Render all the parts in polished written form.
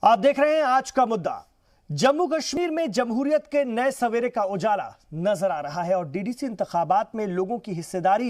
आप देख रहे हैं आज का मुद्दा। जम्मू कश्मीर में जमहूरियत के नए सवेरे का उजाला नजर आ रहा है और डीडीसी इंतखाबात में लोगों की हिस्सेदारी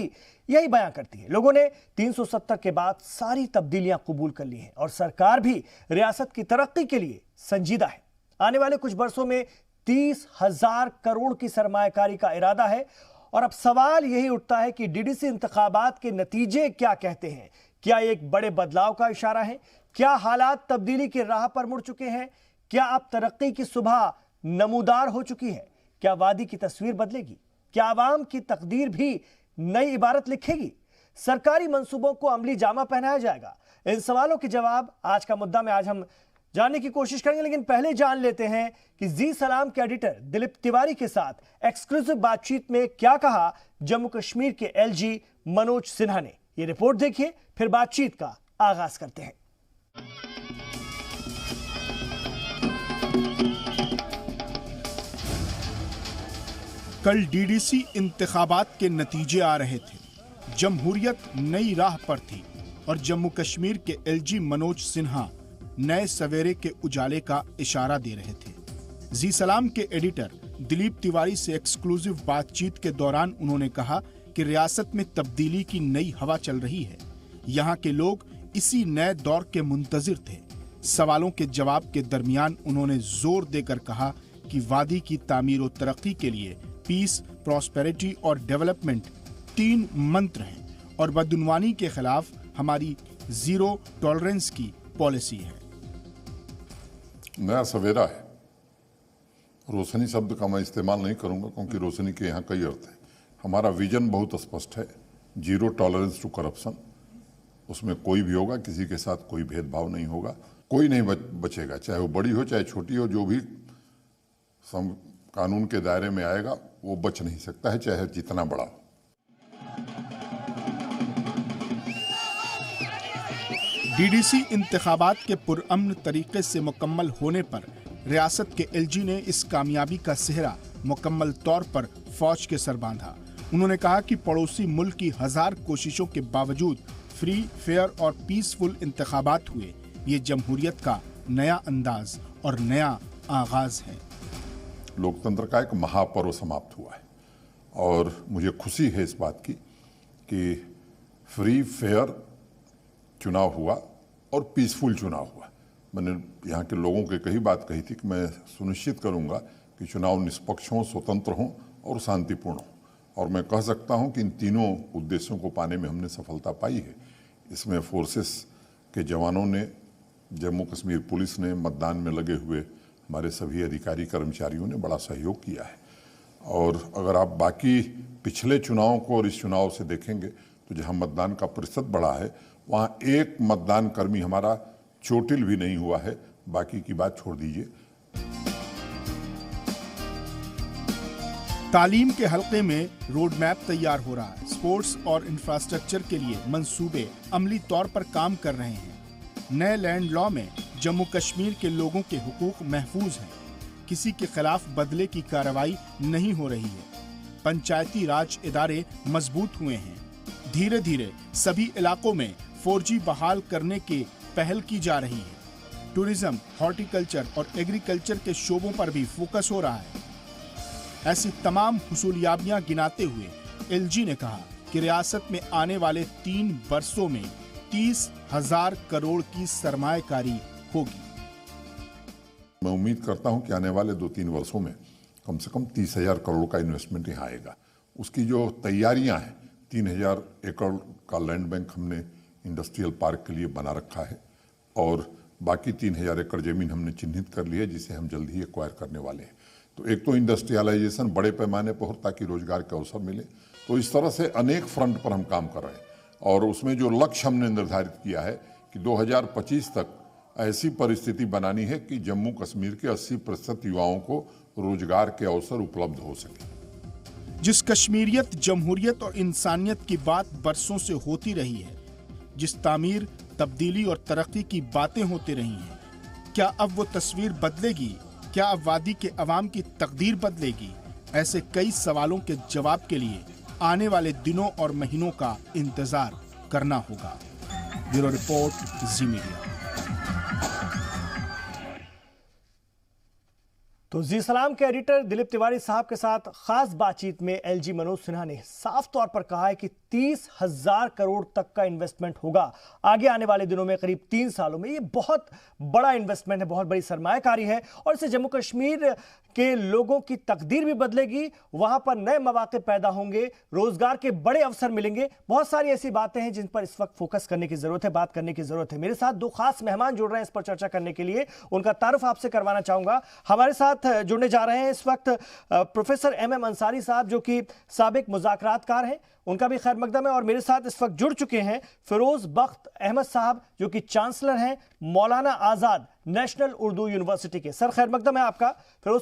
यही बयां करती है। लोगों ने 370 के बाद सारी तब्दीलियां कबूल कर ली हैं और सरकार भी रियासत की तरक्की के लिए संजीदा है। आने वाले कुछ बरसों में 30,000 करोड़ की सरमायाकारी का इरादा है और अब सवाल यही उठता है कि डीडीसी इंतखाबात के नतीजे क्या कहते हैं। क्या एक बड़े बदलाव का इशारा है? क्या हालात तब्दीली की राह पर मुड़ चुके हैं? क्या अब तरक्की की सुबह नमूदार हो चुकी है? क्या वादी की तस्वीर बदलेगी? क्या आवाम की तकदीर भी नई इबारत लिखेगी? सरकारी मंसूबों को अमली जामा पहनाया जाएगा? इन सवालों के जवाब आज का मुद्दा में आज हम जानने की कोशिश करेंगे, लेकिन पहले जान लेते हैं कि जी सलाम के एडिटर दिलीप तिवारी के साथ एक्सक्लूसिव बातचीत में क्या कहा जम्मू कश्मीर के एलजी मनोज सिन्हा ने। यह रिपोर्ट देखिए, फिर बातचीत का आगाज करते हैं। कल डीडीसी इंतखाबात के नतीजे आ रहे थे। जमहूरियत नई राह पर थी और जम्मू कश्मीर के एलजी मनोज सिन्हा नए सवेरे के उजाले का इशारा दे रहे थे। जी सलाम के एडिटर दिलीप तिवारी से एक्सक्लूसिव बातचीत के दौरान उन्होंने कहा कि रियासत में तब्दीली की नई हवा चल रही है। यहाँ के लोग इसी नए दौर के मुंतजिर थे। सवालों के जवाब के दरमियान उन्होंने जोर देकर कहा कि वादी की तामीर और तरक्की के लिए पीस, प्रॉस्पेरिटी और डेवलपमेंट 3 मंत्र हैं और बदउनवानी के खिलाफ हमारी जीरो टॉलरेंस की पॉलिसी है। नया सवेरा है। रोशनी शब्द का मैं इस्तेमाल नहीं करूंगा क्योंकि रोशनी के यहाँ कई अर्थ हैं। हमारा विजन बहुत स्पष्ट है, जीरो टॉलरेंस टू करप्शन। उसमें कोई भी होगा, किसी के साथ कोई भेदभाव नहीं होगा, कोई नहीं बचेगा, चाहे वो बड़ी हो चाहे छोटी हो। जो भी कानून के दायरे में आएगा वो बच नहीं सकता है, चाहे जितना बड़ा हो। डीडीसी इंतखाबात के पुरअमन तरीके से मुकम्मल होने पर रियासत के एलजी ने इस कामयाबी का सेहरा मुकम्मल तौर पर फौज के सर बांधा। उन्होंने कहा कि पड़ोसी मुल्क की 1000 कोशिशों के बावजूद फ्री, फेयर और पीसफुल इंतखाबात हुए। ये जमहूरियत का नया अंदाज और नया आगाज है। लोकतंत्र का एक महापर्व समाप्त हुआ है और मुझे खुशी है इस बात की कि फ्री, फेयर चुनाव हुआ और पीसफुल चुनाव हुआ। मैंने यहाँ के लोगों के कई बात कही थी कि मैं सुनिश्चित करूँगा कि चुनाव निष्पक्ष हों, स्वतंत्र हों और शांतिपूर्ण हों, और मैं कह सकता हूँ कि इन तीनों उद्देश्यों को पाने में हमने सफलता पाई है। इसमें फोर्सेस के जवानों ने, जम्मू कश्मीर पुलिस ने, मतदान में लगे हुए हमारे सभी अधिकारी कर्मचारियों ने बड़ा सहयोग किया है। और अगर आप बाकी पिछले चुनावों को और इस चुनाव से देखेंगे तो जहां मतदान का प्रतिशत बढ़ा है वहां एक मतदान कर्मी हमारा चोटिल भी नहीं हुआ है। बाकी की बात छोड़ दीजिए। तालीम के हल्के में रोड मैप तैयार हो रहा है। स्पोर्ट्स और इंफ्रास्ट्रक्चर के लिए मंसूबे अमली तौर पर काम कर रहे हैं। नए लैंड लॉ में जम्मू कश्मीर के लोगों के हुकूक महफूज हैं। किसी के खिलाफ बदले की कार्रवाई नहीं हो रही है। पंचायती राज इदारे मजबूत हुए हैं। धीरे धीरे सभी इलाकों में 4G बहाल करने की पहल की जा रही है। टूरिज्म, हॉर्टिकल्चर और एग्रीकल्चर के शोबों पर भी फोकस हो रहा है। ऐसी तमाम हुसूलियाबियां गिनाते हुए एलजी ने कहा कि रियासत में आने वाले 3 वर्षों में 30,000 करोड़ की सरमायाकारी होगी। मैं उम्मीद करता हूं कि आने वाले 2-3 वर्षों में कम से कम 30,000 करोड़ का इन्वेस्टमेंट यहाँ आएगा। उसकी जो तैयारियां हैं, 3,000 एकड़ का लैंड बैंक हमने इंडस्ट्रियल पार्क के लिए बना रखा है और बाकी 3,000 एकड़ जमीन हमने चिन्हित कर ली है जिसे हम जल्द ही एक्वायर करने वाले हैं। तो एक तो इंडस्ट्रियलाइजेशन बड़े पैमाने पर हो ताकि रोजगार के अवसर मिले। तो इस तरह से अनेक फ्रंट पर हम काम कर रहे हैं और उसमें जो लक्ष्य हमने निर्धारित किया है कि 2025 तक ऐसी परिस्थिति बनानी है कि जम्मू कश्मीर के 80% युवाओं को रोजगार के अवसर उपलब्ध हो सके। जिस कश्मीरियत, जमहूरियत और इंसानियत की बात बरसों से होती रही है, जिस तामीर, तब्दीली और तरक्की की बातें होती रही हैं, क्या अब वो तस्वीर बदलेगी? क्या अब वादी के अवाम की तकदीर बदलेगी? ऐसे कई सवालों के जवाब के लिए आने वाले दिनों और महीनों का इंतजार करना होगा। ब्यूरो रिपोर्ट, जी मीडिया। तो जी सलाम के एडिटर दिलीप तिवारी साहब के साथ खास बातचीत में एलजी मनोज सिन्हा ने साफ तौर पर कहा है कि 30,000 करोड़ तक का इन्वेस्टमेंट होगा आगे आने वाले दिनों में, करीब 3 सालों में। ये बहुत बड़ा इन्वेस्टमेंट है, बहुत बड़ी सरमायाकारी है और इससे जम्मू कश्मीर के लोगों की तकदीर भी बदलेगी, वहां पर नए मौके पैदा होंगे, रोजगार के बड़े अवसर मिलेंगे। बहुत सारी ऐसी बातें हैं जिन पर इस वक्त फोकस करने की जरूरत है, बात करने की जरूरत है। मेरे साथ दो खास मेहमान जुड़ रहे हैं इस पर चर्चा करने के लिए, उनका तारुफ आपसे करवाना चाहूंगा। हमारे साथ जुड़ने जा रहे हैं इस वक्त प्रोफेसर एमएम अंसारी साहब, जो कि साबिक मुज़ाकरातकार हैं, उनका भी खैर मकदम है। और मेरे साथ इस वक्त जुड़ चुके हैं फिरोज बख्त अहमद साहब, जो कि चांसलर हैं मौलाना आजाद नेशनल उर्दू यूनिवर्सिटी के। सर खैर मकदम है आपका। फिरोज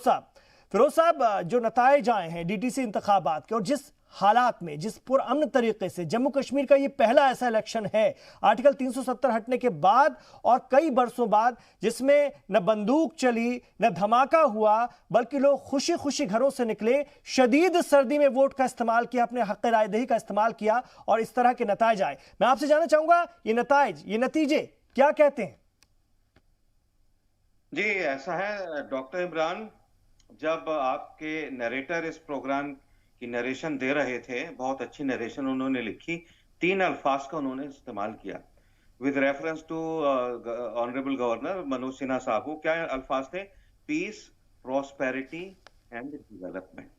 साहब, जो नताइज आए हैं डीडीसी इंतखाबात के और जिस हालात में, जिस पुरअमन तरीके से जम्मू कश्मीर का ये पहला ऐसा इलेक्शन है आर्टिकल 370 हटने के बाद और कई बरसों बाद, जिसमें न बंदूक चली न धमाका हुआ, बल्कि लोग खुशी खुशी घरों से निकले, शदीद सर्दी में वोट का इस्तेमाल किया, अपने हक रायदही का इस्तेमाल किया और इस तरह के नताइज आए। मैं आपसे जानना चाहूंगा ये नताइज, ये नतीजे क्या कहते हैं? जी ऐसा है डॉक्टर इमरान, जब आपके नरेटर इस प्रोग्राम की नरेशन दे रहे थे, बहुत अच्छी नरेशन उन्होंने लिखी, 3 अल्फाज का उन्होंने इस्तेमाल किया with reference to honourable governor Manoj Sinha साहब। वो क्या अल्फाज थे? Peace, prosperity and development.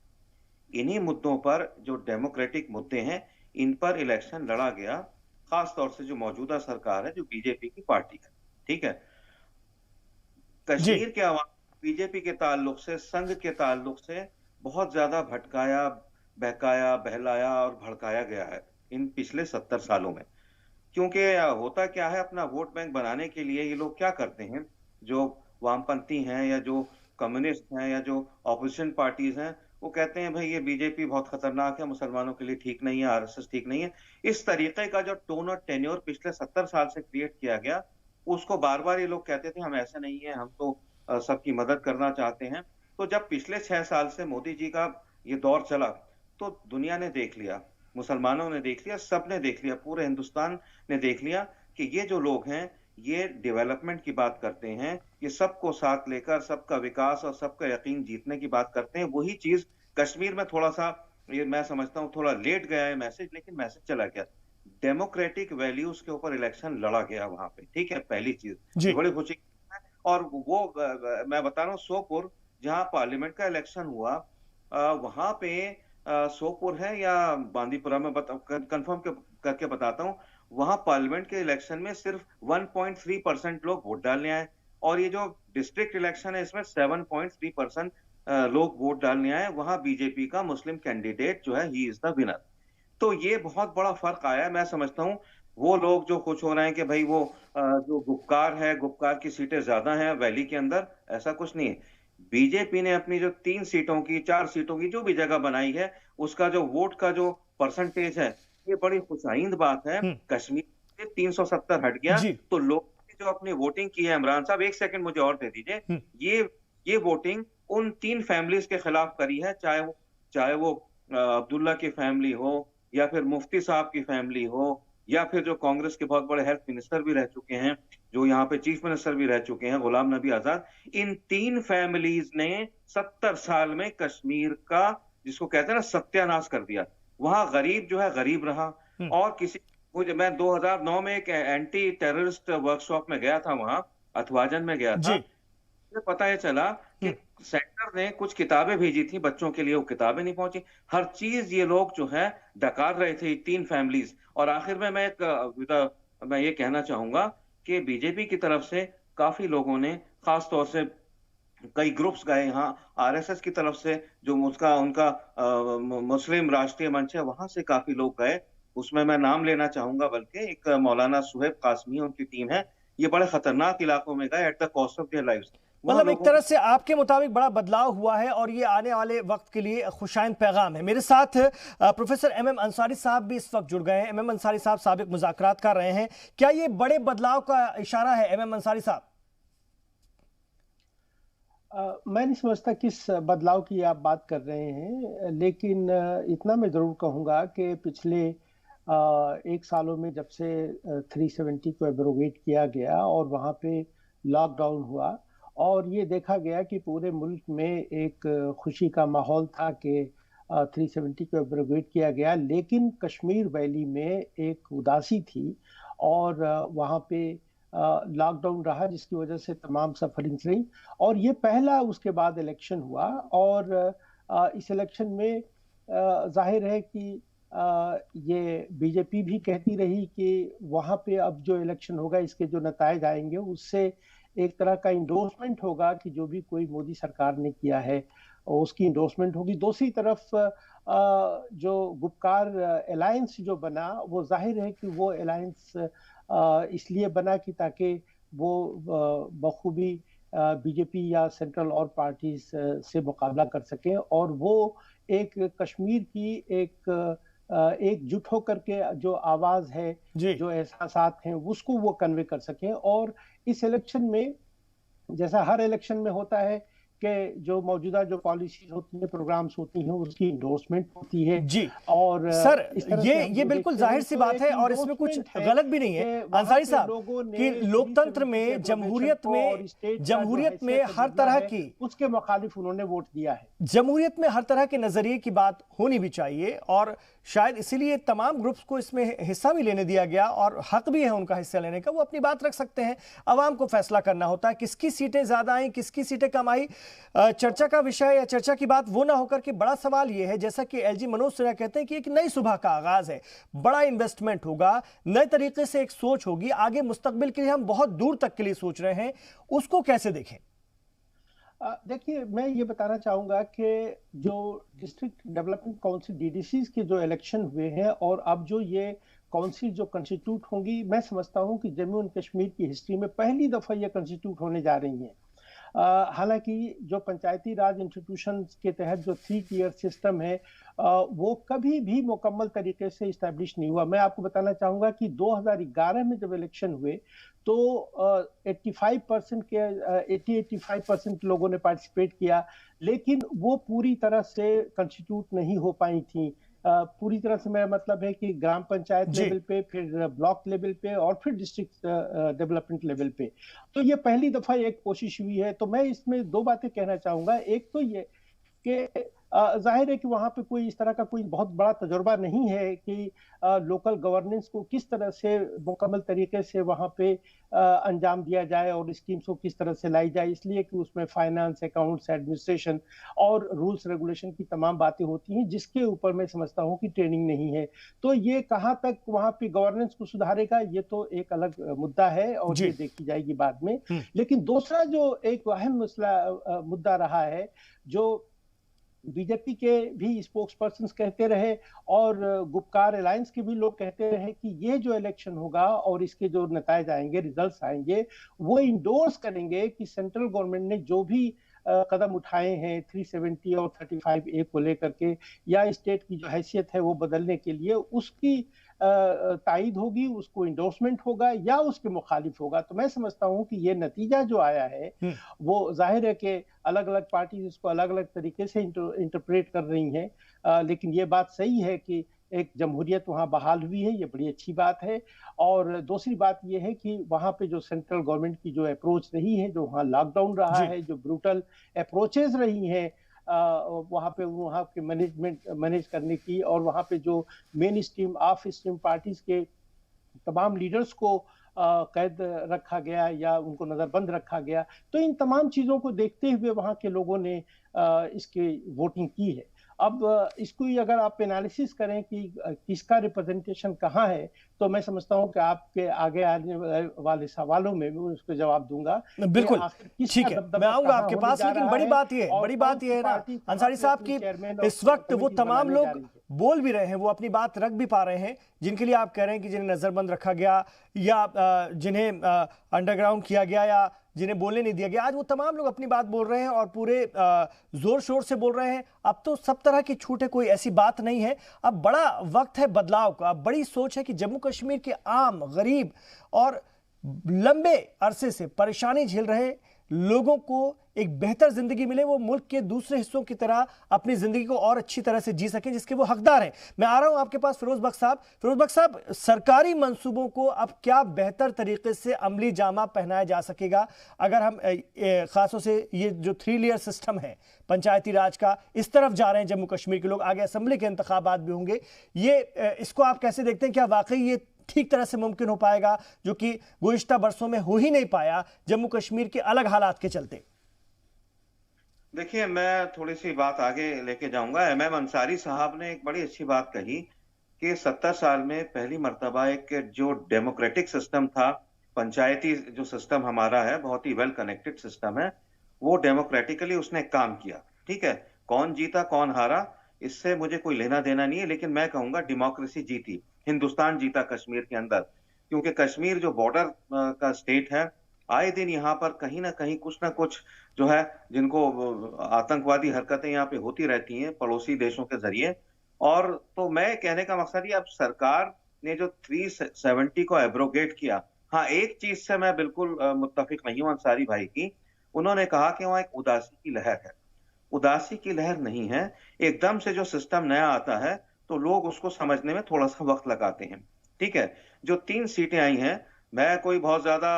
इन्हीं मुद्दों पर, जो डेमोक्रेटिक मुद्दे हैं, इन पर इलेक्शन लड़ा गया, खास तौर से जो मौजूदा सरकार है, जो बीजेपी की पार्टी है। ठीक है, कश्मीर के अवाम बीजेपी के ताल्लुक से, संघ के ताल्लुक से बहुत ज्यादा भटकाया, बहकाया, बहलाया और भड़काया गया है इन पिछले 70 सालों में। क्योंकि होता क्या है, अपना वोट बैंक बनाने के लिए ये लोग क्या करते हैं, जो वामपंथी हैं या जो कम्युनिस्ट हैं या जो ऑपोजिशन पार्टीज हैं, वो कहते हैं भाई ये बीजेपी बहुत खतरनाक है, मुसलमानों के लिए ठीक नहीं है, आरएसएस ठीक नहीं है। इस तरीके का जो टोन और टेन्योर पिछले 70 साल से क्रिएट किया गया, उसको बार बार ये लोग कहते थे हम ऐसा नहीं है, हम तो सबकी मदद करना चाहते हैं। तो जब पिछले 6 साल से मोदी जी का ये दौर चला, तो दुनिया ने देख लिया, मुसलमानों ने देख लिया, सबने देख लिया, पूरे हिंदुस्तान ने देख लिया कि ये जो लोग हैं ये डेवलपमेंट की बात करते हैं, ये सबको साथ लेकर सबका विकास और सबका यकीन जीतने की बात करते हैं। वही चीज कश्मीर में थोड़ा सा, ये मैं समझता हूँ थोड़ा लेट गया है मैसेज, लेकिन मैसेज चला गया। डेमोक्रेटिक वैल्यूज के ऊपर इलेक्शन लड़ा गया वहां पे। ठीक है, पहली चीज बड़ी खुशी। और वो मैं बता रहा हूँ, सोपुर जहां पार्लियामेंट का इलेक्शन हुआ, वहां पे सोपुर है या बांदीपुरा में कंफर्म करके बताता हूँ, वहां पार्लियामेंट के इलेक्शन में सिर्फ 1.3% लोग वोट डालने आए, और ये जो डिस्ट्रिक्ट इलेक्शन है इसमें 7.3% लोग वोट डालने आए। वहां बीजेपी का मुस्लिम कैंडिडेट जो है, ही इज द विनर। तो ये बहुत बड़ा फर्क आया। मैं समझता हूँ वो लोग जो खुश हो रहे हैं कि भाई वो जो गुपकार है, गुपकार की सीटें ज्यादा हैं वैली के अंदर, ऐसा कुछ नहीं है। बीजेपी ने अपनी जो 3 सीटों की, 4 सीटों की जो भी जगह बनाई है, उसका जो वोट का जो परसेंटेज है, ये बड़ी खुशाइंद बात है। कश्मीर से 370 हट गया, तो लोग जो अपनी वोटिंग की है, इमरान साहब 1 सेकंड मुझे और दे दीजिए, ये वोटिंग उन 3 फैमिलीज के खिलाफ करी है, चाहे वो अब्दुल्ला की फैमिली हो, या फिर मुफ्ती साहब की फैमिली हो, या फिर जो कांग्रेस के बहुत बड़े हेल्थ मिनिस्टर भी रह चुके हैं, जो यहाँ पे चीफ मिनिस्टर भी रह चुके हैं, गुलाम नबी आजाद। इन 3 फैमिलीज ने 70 साल में कश्मीर का, जिसको कहते हैं ना, सत्यानाश कर दिया। वहां गरीब जो है गरीब रहा, और मैं 2009 में एक एंटी टेररिस्ट वर्कशॉप में गया था, वहां अथवाजन में गया था। पता है चला कि सेंटर ने कुछ किताबें भेजी थी बच्चों के लिए, वो किताबें नहीं पहुंची। हर चीज ये लोग जो है डकार रहे थे, 3 फैमिलीज। और आखिर में मैं ये कहना चाहूंगा कि बीजेपी की तरफ से काफी लोगों ने, खास तौर से कई ग्रुप्स गए यहाँ, आरएसएस की तरफ से जो उनका मुस्लिम राष्ट्रीय मंच है, वहां से काफी लोग गए। उसमें मैं नाम लेना चाहूंगा, बल्कि एक मौलाना सुहेब कासमी, उनकी टीम है, ये बड़े खतरनाक इलाकों में गए at the cost of their lives. मतलब एक तरह से आपके मुताबिक बड़ा बदलाव हुआ है और ये आने वाले वक्त के लिए खुशाइंद पैगाम है। मेरे साथ प्रोफेसर एमएम अंसारी साहब भी इस वक्त जुड़ गए हैं। एमएम अंसारी साहब साबिक मुज़ाकरात कर रहे हैं, क्या ये बड़े बदलाव का इशारा है एमएम अंसारी साहब? मैं नहीं समझता किस बदलाव की आप बात कर रहे हैं, लेकिन इतना मैं जरूर कहूंगा कि पिछले 1 सालों में जब से 370 को एब्रोगेट किया गया और वहां पे लॉकडाउन हुआ, और ये देखा गया कि पूरे मुल्क में एक खुशी का माहौल था कि 370 को एब्रोगेट किया गया, लेकिन कश्मीर वैली में एक उदासी थी और वहाँ पे लॉकडाउन रहा जिसकी वजह से तमाम सफरिंग्स रही। और ये पहला उसके बाद इलेक्शन हुआ और इस इलेक्शन में जाहिर है कि ये बीजेपी भी कहती रही कि वहाँ पे अब जो इलेक्शन होगा इसके जो नतायज आएंगे उससे एक तरह का इंडोर्समेंट होगा कि जो भी कोई मोदी सरकार ने किया है और उसकी इंडोर्समेंट होगी। दूसरी तरफ जो गुपकार अलायंस जो बना वो जाहिर है कि वो अलायंस इसलिए बना कि ताकि वो बखूबी बीजेपी या सेंट्रल और पार्टीज से मुकाबला कर सकें और वो एक कश्मीर की एकजुट होकर के जो आवाज है, जो एहसासात हैं उसको वो कन्वे कर सकें। और इस इलेक्शन में जैसा हर इलेक्शन में होता है कि जो मौजूदा जो पॉलिसीज होती हैं, प्रोग्राम्स होती हैं, उसकी इंडोर्समेंट होती है जी। और सर ये बिल्कुल जाहिर सी बात है और इसमें कुछ गलत भी नहीं है अंसारी साहब कि लोकतंत्र में जमहूरियत में हर तरह की उसके मुखालिफ उन्होंने वोट दिया है। जमहूरियत में हर तरह के नजरिए की बात होनी भी चाहिए और शायद इसीलिए तमाम ग्रुप्स को इसमें हिस्सा भी लेने दिया गया और हक भी है उनका हिस्सा लेने का। वो अपनी बात रख सकते हैं, अवाम को फैसला करना होता है किसकी सीटें ज्यादा आई, किसकी सीटें कम आई। चर्चा का विषय या चर्चा की बात वो ना होकर के बड़ा सवाल ये है, जैसा कि एलजी मनोज सिन्हा कहते हैं कि एक नई सुबह का आगाज है, बड़ा इन्वेस्टमेंट होगा, नए तरीके से एक सोच होगी, आगे मुस्तकबिल के लिए हम बहुत दूर तक के लिए सोच रहे हैं, उसको कैसे देखें? देखिए, मैं ये बताना चाहूंगा कि जो डिस्ट्रिक्ट डेवलपमेंट काउंसिल डीडीसीज के जो इलेक्शन हुए हैं और अब जो ये काउंसिल जो कंस्टिट्यूट होंगी, मैं समझता हूं कि जम्मू एंड कश्मीर की हिस्ट्री में पहली दफा ये कंस्टिट्यूट होने जा रही हैं। हालांकि जो पंचायती राज इंस्टीट्यूशन के तहत जो 3 टियर सिस्टम है वो कभी भी मुकम्मल तरीके से इस्टेब्लिश नहीं हुआ। मैं आपको बताना चाहूंगा कि 2011 में जब इलेक्शन हुए तो 85% लोगों ने पार्टिसिपेट किया, लेकिन वो पूरी तरह से कंस्टिट्यूट नहीं हो पाई थी। पूरी तरह से मेरा मतलब है कि ग्राम पंचायत लेवल पे, फिर ब्लॉक लेवल पे और फिर डिस्ट्रिक्ट डेवलपमेंट लेवल पे। तो ये पहली दफा एक कोशिश हुई है। तो मैं इसमें 2 बातें कहना चाहूंगा। एक तो ये कि जाहिर है कि वहां पे कोई इस तरह का कोई बहुत बड़ा तजुर्बा नहीं है कि लोकल गवर्नेंस को किस तरह से मुकम्मल तरीके से वहां पे अंजाम दिया जाए और स्कीम्स को किस तरह से लाई जाए, इसलिए कि उसमें फाइनेंस, अकाउंट्स, एडमिनिस्ट्रेशन और रूल्स रेगुलेशन की तमाम बातें होती हैं, जिसके ऊपर मैं समझता हूं कि ट्रेनिंग नहीं है। तो ये कहां तक वहां पे गवर्नेंस को सुधारेगा, ये तो एक अलग मुद्दा है और ये देखी जाएगी बाद में। लेकिन दूसरा जो एक अहम मुद्दा रहा है, जो बीजेपी के भी स्पोक्स पर्सन कहते रहे और गुपकार अलायंस के भी लोग कहते रहे कि ये जो इलेक्शन होगा और इसके जो नतायज आएंगे, रिजल्ट्स आएंगे, वो इंडोर्स करेंगे कि सेंट्रल गवर्नमेंट ने जो भी कदम उठाए हैं 370 और 35A को लेकर के या स्टेट की जो हैसियत है वो बदलने के लिए, उसकी तायद होगी, उसको इंडोर्समेंट होगा या उसके मुखालिफ होगा। तो मैं समझता हूं कि ये नतीजा जो आया है वो जाहिर है कि अलग अलग पार्टी इसको अलग अलग तरीके से इंटरप्रेट कर रही हैं, लेकिन ये बात सही है कि एक जमहूरियत वहां बहाल हुई है, ये बड़ी अच्छी बात है। और दूसरी बात ये है कि वहां पे जो सेंट्रल गवर्नमेंट की जो अप्रोच रही है, जो वहां लॉकडाउन रहा है, जो ब्रूटल अप्रोचेस रही हैं वहां के मैनेज करने की, और वहां पे जो main stream of stream parties के तमाम लीडर्स को कैद रखा गया या उनको नजरबंद रखा गया, तो इन तमाम चीजों को देखते हुए वहां के लोगों ने इसकी वोटिंग की है। अब इसको ही अगर आप एनालिसिस करें कि किसका रिप्रेजेंटेशन कहाँ है, तो मैं समझता हूं कि आपके आगे आने वाले सवालों में मैं उसको जवाब दूंगा। बिल्कुल, ठीक है, मैं आऊंगा आपके पास। लेकिन बड़ी बात ये है ना अंसारी साहब की इस वक्त वो तमाम लोग बोल भी रहे हैं, वो अपनी बात रख भी पा रहे हैं, जिनके लिए आप कह रहे हैं कि जिन्हें नजरबंद रखा गया या जिन्हें अंडरग्राउंड किया गया या जिन्हें बोलने नहीं दिया गया, आज वो तमाम लोग अपनी बात बोल रहे हैं और पूरे जोर शोर से बोल रहे हैं। अब तो सब तरह की छूट है, कोई ऐसी बात नहीं है। अब बड़ा वक्त है बदलाव का, अब बड़ी सोच है कि जम्मू कश्मीर के आम, गरीब और लंबे अरसे से परेशानी झेल रहे लोगों को एक बेहतर जिंदगी मिले, वो मुल्क के दूसरे हिस्सों की तरह अपनी जिंदगी को और अच्छी तरह से जी सकें जिसके वो हकदार हैं। मैं आ रहा हूं आपके पास फिरोज बख्श साहब। फिरोज बख्श साहब, सरकारी मंसूबों को अब क्या बेहतर तरीके से अमली जामा पहनाया जा सकेगा अगर हम खासतौर से ये जो 3 लेयर सिस्टम है पंचायती राज का, इस तरफ जा रहे हैं जम्मू कश्मीर के लोग, आगे असेंबली के इंतखाबात भी होंगे, ये इसको आप कैसे देखते हैं? क्या वाकई ये ठीक तरह से मुमकिन हो पाएगा जो कि गुज़िश्ता बरसों में हो ही नहीं पाया जम्मू कश्मीर के अलग हालात के चलते? देखिए, मैं थोड़ी सी बात आगे लेके जाऊंगा। MM अंसारी साहब ने एक बड़ी अच्छी बात कही कि 70 साल में पहली मर्तबा एक जो डेमोक्रेटिक सिस्टम था, पंचायती जो सिस्टम हमारा है, बहुत ही वेल कनेक्टेड सिस्टम है, वो डेमोक्रेटिकली उसने काम किया। ठीक है, कौन जीता कौन हारा इससे मुझे कोई लेना देना नहीं है, लेकिन मैं कहूंगा डेमोक्रेसी जीती, हिंदुस्तान जीता कश्मीर के अंदर। क्योंकि कश्मीर जो बॉर्डर का स्टेट है, आए दिन यहाँ पर कहीं ना कहीं कुछ ना कुछ जो है, जिनको आतंकवादी हरकतें यहाँ पे होती रहती हैं पड़ोसी देशों के जरिए। और तो मैं कहने का मकसद ये, अब सरकार ने जो 370 को एब्रोगेट किया, हाँ एक चीज से मैं बिल्कुल मुत्तफिक नहीं हूं अंसारी भाई की। उन्होंने कहा कि वहां एक उदासी की लहर है। उदासी की लहर नहीं है, एकदम से जो सिस्टम नया आता है तो लोग उसको समझने में थोड़ा सा वक्त लगाते हैं। ठीक है, जो 3 सीटें आई हैं, मैं कोई बहुत ज्यादा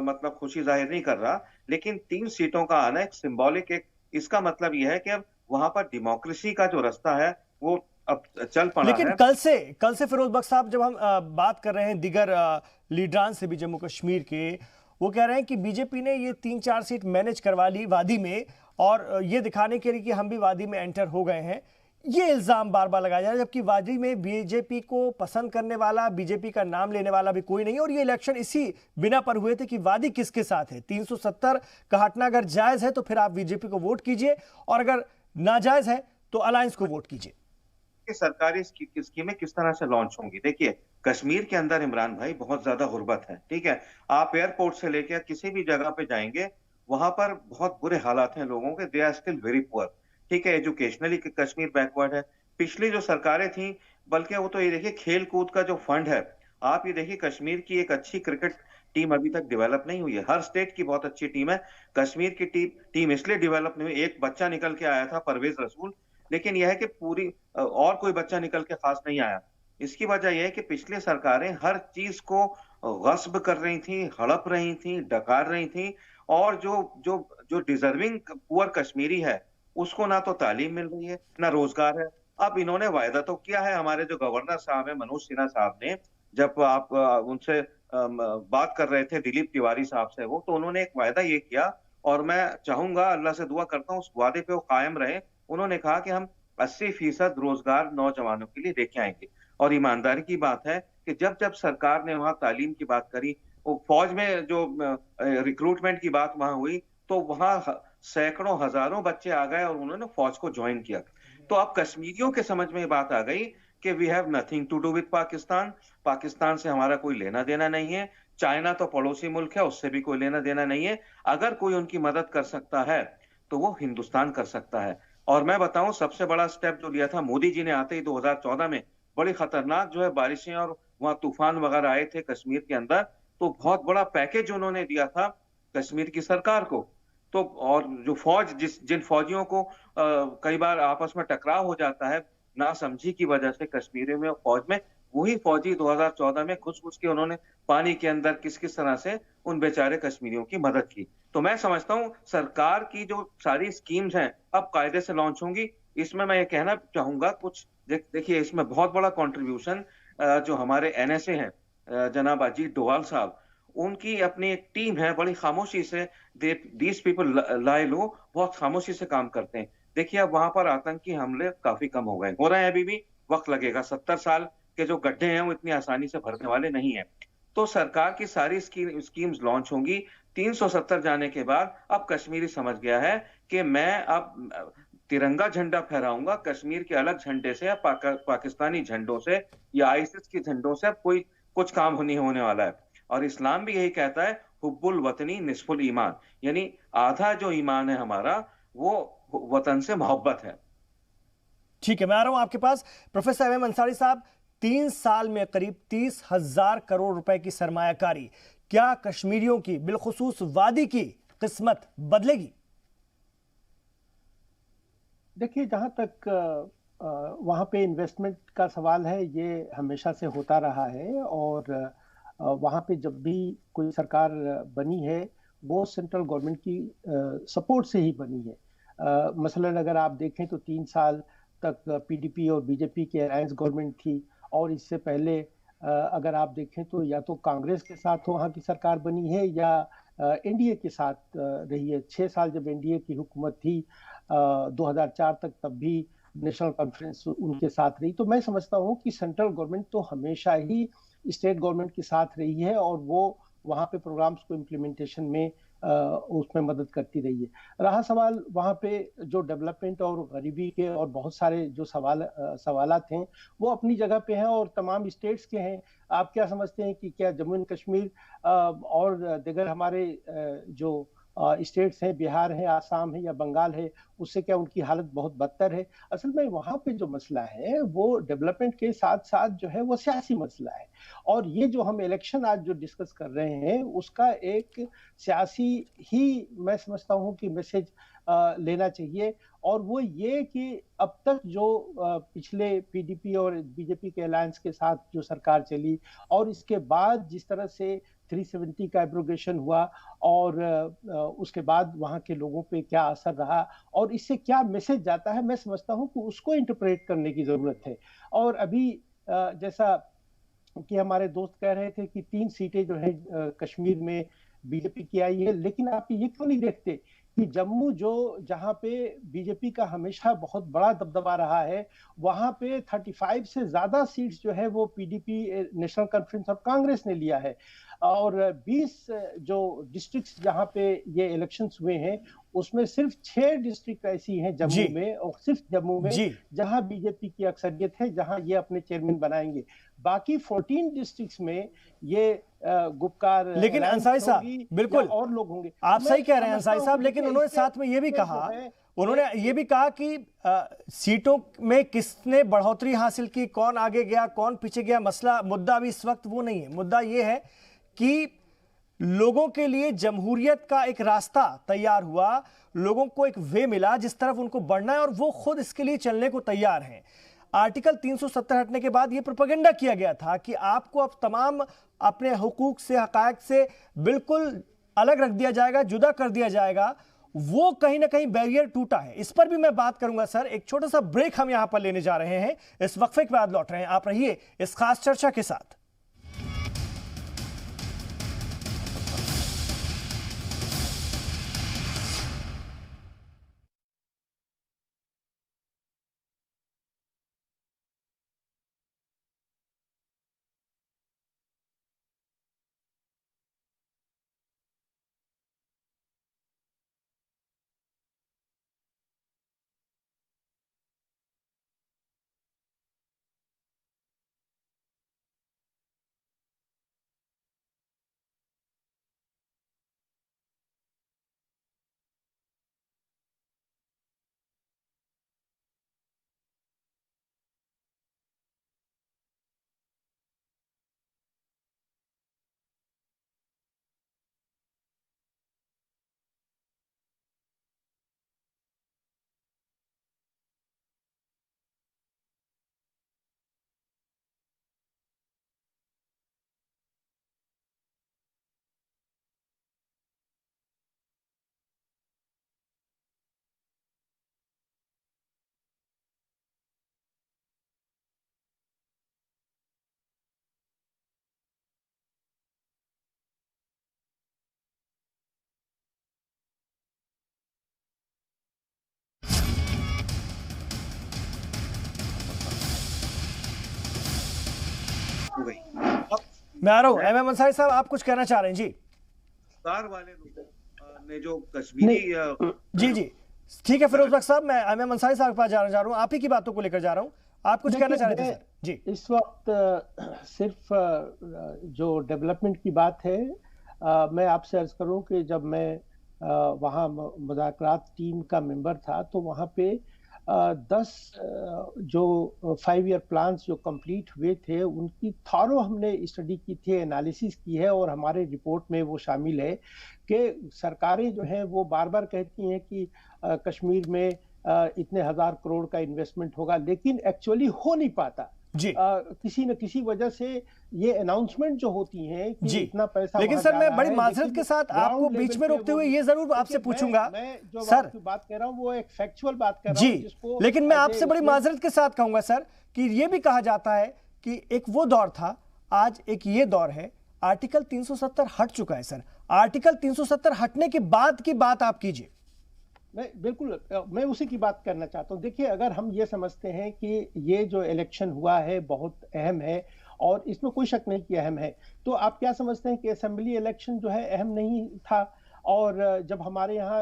मतलब खुशी जाहिर नहीं कर रहा, लेकिन 3 सीटों का आना एक सिंबॉलिक, एक इसका मतलब यह है कि अब वहां पर डेमोक्रेसी का जो रास्ता है वो अब चल पड़ा है। लेकिन कल से फिरोज बख्श साहब, जब हम बात कर रहे हैं दिगर लीडरान से भी जम्मू कश्मीर के, वो कह रहे हैं कि बीजेपी ने ये 3-4 सीट मैनेज करवा ली वादी में, और ये दिखाने के लिए कि हम भी वादी में एंटर हो गए हैं। ये इल्जाम बार बार लगाया जा रहा है, जबकि वादी में बीजेपी को पसंद करने वाला, बीजेपी का नाम लेने वाला भी कोई नहीं है। और ये इलेक्शन इसी बिना पर हुए थे कि वादी किसके साथ है। 370 का हटना अगर जायज है तो फिर आप बीजेपी को वोट कीजिए, और अगर नाजायज है तो अलायंस को वोट कीजिए। सरकारी स्कीमें किस तरह से लॉन्च होंगी? देखिए, कश्मीर के अंदर इमरान भाई बहुत ज्यादा गुर्बत है। ठीक है, आप एयरपोर्ट से लेकर किसी भी जगह पे जाएंगे, वहां पर बहुत बुरे हालात हैं लोगों के। They are still very poor. ठीक है, एजुकेशनली कश्मीर बैकवर्ड है। पिछली जो सरकारें थी, बल्कि वो तो ये देखिए खेल कूद का जो फंड है, आप ये देखिए कश्मीर की एक अच्छी क्रिकेट टीम अभी तक डेवलप नहीं हुई है। हर स्टेट की बहुत अच्छी टीम है, कश्मीर की टीम इसलिए डेवलप नहीं हुई। एक बच्चा निकल के आया था, परवेज रसूल, लेकिन यह है कि पूरी और कोई बच्चा निकल के खास नहीं आया। इसकी वजह यह है कि पिछली सरकारें हर चीज को गस्ब कर रही थी, हड़प रही थी, डकार रही थी, और जो जो जो डिजर्विंग पुअर कश्मीरी है उसको ना तो तालीम मिल रही है ना रोजगार है। अब इन्होंने वायदा तो किया है, हमारे जो गवर्नर साहब है मनोज सिन्हा साहब ने, जब आप उनसे बात कर रहे थे दिलीप तिवारी साहब से, वो तो उन्होंने एक वायदा ये किया, और मैं चाहूंगा, अल्लाह से दुआ करता हूँ उस वादे पे वो कायम रहे। उन्होंने कहा कि हम 80% रोजगार नौजवानों के लिए लेके आएंगे। और ईमानदारी की बात है कि जब जब सरकार ने वहां तालीम की बात करी, वो फौज में जो रिक्रूटमेंट की बात वहां हुई, तो वहां सैकड़ों हजारों बच्चे आ गए और उन्होंने फौज को ज्वाइन किया। तो अब कश्मीरियों के समझ में बात आ गई कि we have nothing to do with Pakistan. Pakistan से हमारा कोई लेना देना नहीं है। चाइना तो पड़ोसी मुल्क है, उससे भी कोई लेना देना नहीं है। अगर कोई उनकी मदद कर सकता है तो वो हिंदुस्तान कर सकता है। और मैं बताऊं, सबसे बड़ा स्टेप जो लिया था मोदी जी ने आते ही 2014 में, बड़ी खतरनाक जो है बारिशें और वहां तूफान वगैरह आए थे कश्मीर के अंदर, तो बहुत बड़ा पैकेज उन्होंने दिया था कश्मीर की सरकार को। तो और जो फौज, जिन फौजियों को कई बार आपस में टकराव हो जाता है नासमझी की वजह से कश्मीर में फौज में, वही फौजी 2014 में घुस के उन्होंने पानी के अंदर किस किस तरह से उन बेचारे कश्मीरियों की मदद की। तो मैं समझता हूं सरकार की जो सारी स्कीम्स हैं अब कायदे से लॉन्च होंगी। इसमें मैं ये कहना चाहूंगा, कुछ देखिए इसमें बहुत बड़ा कंट्रीब्यूशन जो हमारे NSA हैं, जनाब अजीत डोवाल साहब, उनकी अपनी एक टीम है, बड़ी खामोशी से दीज पीपल लाई लो, बहुत खामोशी से काम करते हैं। देखिए अब वहां पर आतंकी हमले काफी कम हो गए, हो रहे हैं, अभी भी वक्त लगेगा। 70 साल के जो गड्ढे हैं वो इतनी आसानी से भरने वाले नहीं है। तो सरकार की सारी स्कीम्स लॉन्च होंगी। 370 जाने के बाद अब कश्मीरी समझ गया है कि मैं अब तिरंगा झंडा फहराऊंगा, कश्मीर के अलग झंडे से या पाकिस्तानी झंडों से या आईसिस के झंडों से अब कोई कुछ काम नहीं होने वाला है। और इस्लाम भी यही कहता है, हुब्बुल वतनी निस्फुल ईमान, यानी आधा जो ईमान है हमारा वो वतन से मोहब्बत है। ठीक है, मैं आ रहा हूं आपके पास। प्रोफेसर MM अंसारी साहब, 3 साल में करीब 30,000 करोड़ रुपए की सरमायाकारी क्या कश्मीरियों की, बिलखुसूस वादी की किस्मत बदलेगी? देखिए, जहां तक वहां पे इन्वेस्टमेंट का सवाल है, ये हमेशा से होता रहा है। और वहां पे जब भी कोई सरकार बनी है, वो सेंट्रल गवर्नमेंट की सपोर्ट से ही बनी है। मसलन अगर आप देखें तो 3 साल तक पीडीपी और बीजेपी की अलायंस गवर्नमेंट थी। और इससे पहले अगर आप देखें तो या तो कांग्रेस के साथ वहाँ की सरकार बनी है या एनडीए के साथ रही है। 6 साल जब एनडीए की हुकूमत थी 2004 तक, तब भी नेशनल कॉन्फ्रेंस उनके साथ रही। तो मैं समझता हूँ कि सेंट्रल गवर्नमेंट तो हमेशा ही स्टेट गवर्नमेंट के साथ रही है और वो वहाँ पे प्रोग्राम्स को इम्प्लीमेंटेशन में उसमें मदद करती रही है। रहा सवाल वहाँ पे जो डेवलपमेंट और गरीबी के और बहुत सारे जो सवालात हैं, वो अपनी जगह पे हैं और तमाम स्टेट्स के हैं। आप क्या समझते हैं कि क्या जम्मू एंड कश्मीर और दिगर हमारे जो स्टेट्स हैं, बिहार है, आसाम है या बंगाल है, उससे क्या उनकी हालत बहुत बदतर है? असल में वहां पे जो मसला है वो डेवलपमेंट के साथ साथ जो है वो सियासी मसला है। और ये जो हम इलेक्शन आज जो डिस्कस कर रहे हैं, उसका एक सियासी ही मैं समझता हूँ कि मैसेज लेना चाहिए। और वो ये कि अब तक जो पिछले पीडीपी और बीजेपी के अलायंस के साथ जो सरकार चली और इसके बाद जिस तरह से 370 का एब्रोगेशन हुआ और उसके बाद वहां के लोगों पे क्या असर रहा और इससे क्या मैसेज जाता है, मैं समझता हूं कि उसको इंटरप्रेट करने की जरूरत है। और अभी जैसा कि हमारे दोस्त कह रहे थे कि 3 सीटें जो है कश्मीर में बीजेपी की आई है, लेकिन आप ये क्यों नहीं देखते कि जम्मू जो जहां पे बीजेपी का हमेशा बहुत बड़ा दबदबा रहा है, वहां पे 35 से ज्यादा सीट्स जो है वो पीडीपी, नेशनल कॉन्फ्रेंस और कांग्रेस ने लिया है। और 20 जो डिस्ट्रिक्ट्स जहां पे ये इलेक्शंस हुए हैं, उसमें सिर्फ 6 डिस्ट्रिक्ट ऐसी हैं जम्मू में, और सिर्फ जम्मू में जहां बीजेपी की अक्सरियत है, जहां ये अपने चेयरमैन बनाएंगे। बाकी 14 डिस्ट्रिक्ट्स में ये गुपकार, लेकिन अंसारी साहब बिल्कुल और लोग होंगे। आप सही कह रहे हैं अंसारी साहब, लेकिन उन्होंने साथ में ये भी कहा, उन्होंने ये भी कहा कि सीटों में किसने बढ़ोतरी हासिल की, कौन आगे गया कौन पीछे गया, मसला मुद्दा अभी इस वक्त वो नहीं है। मुद्दा ये है कि लोगों के लिए जमहूरियत का एक रास्ता तैयार हुआ, लोगों को एक वे मिला जिस तरफ उनको बढ़ना है और वो खुद इसके लिए चलने को तैयार हैं। आर्टिकल 370 हटने के बाद ये प्रोपेगेंडा किया गया था कि आपको अब तमाम अपने हुकूक से, हकायक से बिल्कुल अलग रख दिया जाएगा, जुदा कर दिया जाएगा। वो कहीं ना कहीं बैरियर टूटा है। इस पर भी मैं बात करूंगा सर। एक छोटा सा ब्रेक हम यहां पर लेने जा रहे हैं, इस वक्फे के बाद लौट रहे हैं। आप रहिए इस खास चर्चा के साथ। मैं आ रहा हूं। एमएम अंसारी साहब, आप कुछ कहना चाह रहे हैं? जी, सरकार वाले लोगों ने जो कश्मीरी जी जी ठीक है फिरोज बख्श साहब, मैं एमएम अंसारी साहब के पास जाना चाह रहा हूं, आप ही की बातों को लेकर जा रहा हूं। आप कुछ कहना चाह रहे थे सर? जी, इस वक्त सिर्फ जो डेवलपमेंट की बात है, मैं आपसे अर्ज करूं कि जब मैं वहाँ मुज़ाकरात टीम का मेंबर था, तो वहाँ पे 10 जो 5 ईयर प्लान्स जो कंप्लीट हुए थे उनकी थॉरो हमने स्टडी की थी, एनालिसिस की है और हमारे रिपोर्ट में वो शामिल है कि सरकारें जो हैं वो बार-बार कहती हैं कि कश्मीर में इतने हजार करोड़ का इन्वेस्टमेंट होगा, लेकिन एक्चुअली हो नहीं पाता। जी किसी न किसी वजह से ये अनाउंसमेंट जो होती हैं कि जी इतना पैसा लेकिन वहां सर जा मैं रहा बड़ी है, माजरत लेकिन के साथ आपको ग्राउंड बीच लेवल में पे रोकते वो हुए ये जरूर आपसे देखिए, पूछूंगा मैं जो सर। आपकी बात कर रहा हूँ वो एक फैक्चुअल बात कर रहा जी हूँ जिसको लेकिन मैं as a आपसे बड़ी student- माजरत के साथ कहूंगा सर कि ये भी कहा जाता है कि एक वो दौर था, आज एक ये दौर है। आर्टिकल 370 हट चुका है सर। आर्टिकल 370 हटने के बाद की बात आप कीजिए। बिल्कुल मैं उसी की बात करना चाहता हूँ। देखिए, अगर हम ये समझते हैं कि ये जो इलेक्शन हुआ है बहुत अहम है और इसमें कोई शक नहीं कि अहम है, तो आप क्या समझते हैं कि असेंबली इलेक्शन जो है अहम नहीं था? और जब हमारे यहाँ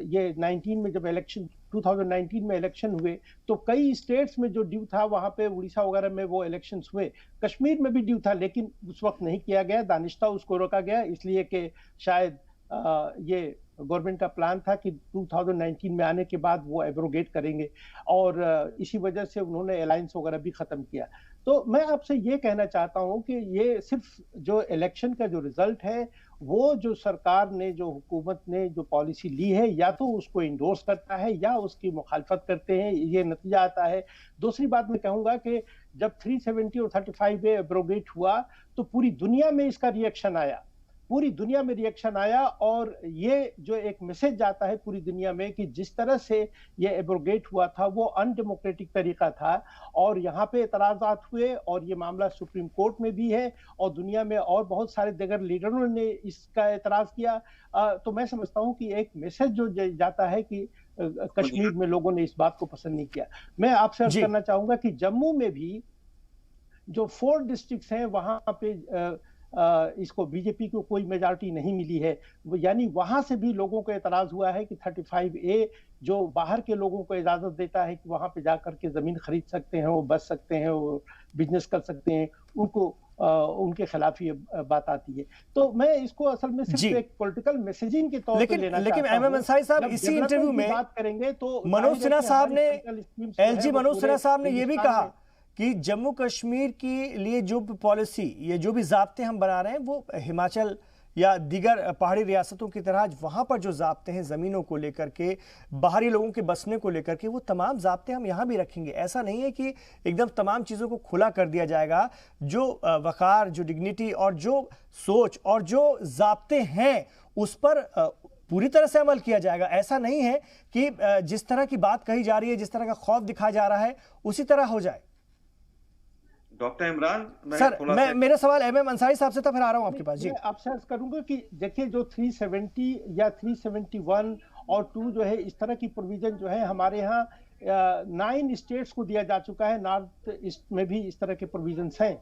ये 19 में जब इलेक्शन 2019 में इलेक्शन हुए तो कई स्टेट्स में जो ड्यू था वहां पे उड़ीसा वगैरह में वो इलेक्शंस हुए, कश्मीर में भी ड्यू था लेकिन उस वक्त नहीं किया गया, दानिश्ता उसको रोका गया इसलिए कि शायद ये गवर्नमेंट का प्लान था कि 2019 में आने के बाद वो एब्रोगेट करेंगे और इसी वजह से उन्होंने अलायंस वगैरह भी खत्म किया। तो मैं आपसे ये कहना चाहता हूं कि ये सिर्फ जो इलेक्शन का जो रिजल्ट है वो जो सरकार ने जो हुकूमत ने जो पॉलिसी ली है या तो उसको इंडोर्स करता है या उसकी मुखालफत करते हैं, ये नतीजा आता है। दूसरी बात मैं कहूंगा कि जब 370 और 35A एब्रोगेट हुआ तो पूरी दुनिया में इसका रिएक्शन आया, पूरी दुनिया में रिएक्शन आया और ये जो एक मैसेज जाता है पूरी दुनिया में कि जिस तरह से ये एब्रोगेट हुआ था वो अनडेमोक्रेटिक तरीका था और यहाँ पे एतराजात हुए और ये मामला सुप्रीम कोर्ट में भी है और दुनिया में और बहुत सारे दीगर लीडरों ने इसका एतराज किया। तो मैं समझता हूँ कि एक मैसेज जो जाता है कि कश्मीर में लोगों ने इस बात को पसंद नहीं किया। मैं आपसे अर्ज करना चाहूंगा कि जम्मू में भी जो 4 डिस्ट्रिक्ट्स हैं वहां पे इसको बीजेपी को कोई मेजॉरिटी नहीं मिली है, यानी वहां से भी लोगों को एतराज हुआ है कि 35A जो बाहर के लोगों को इजाजत देता है कि वहां पे जाकर के जमीन खरीद सकते हैं, वो बच सकते हैं, वो बिजनेस कर सकते हैं, उनको उनके खिलाफ ये बात आती है। तो मैं इसको असल में सिर्फ एक पॉलिटिकल मैसेजिंग के तौर पे लेना लेकिन एमएम अंसारी साहब इसी इंटरव्यू में बात करेंगे तो मनोज सिन्हा साहब ने एलजी मनोज सिन्हा साहब ने ये भी कहा कि जम्मू कश्मीर के लिए जो पॉलिसी, ये जो भी ज़ाब्ते हम बना रहे हैं वो हिमाचल या दीगर पहाड़ी रियासतों की तरह वहाँ पर जो ज़ाब्ते हैं ज़मीनों को लेकर के, बाहरी लोगों के बसने को लेकर के, वो तमाम ज़ाब्ते हम यहाँ भी रखेंगे। ऐसा नहीं है कि एकदम तमाम चीज़ों को खुला कर दिया जाएगा। जो वक़ार, जो डिग्निटी और जो सोच और जो ज़ाब्ते हैं उस पर पूरी तरह से अमल किया जाएगा। ऐसा नहीं है कि जिस तरह की बात कही जा रही है, जिस तरह का खौफ दिखाया जा रहा है उसी तरह हो जाए। डॉक्टर इमरान, सर मैं मेरा सवाल एमएम अंसारी साहब से था, फिर आ रहा हूं आपके पास। जी, मैं आपसे अर्ज करूंगा कि देखिए जो 370 या 371 और 2 जो है इस तरह की प्रोविजन जो है हमारे यहाँ 9 स्टेट्स को दिया जा चुका है, नॉर्थ ईस्ट में भी इस तरह के प्रोविजंस हैं।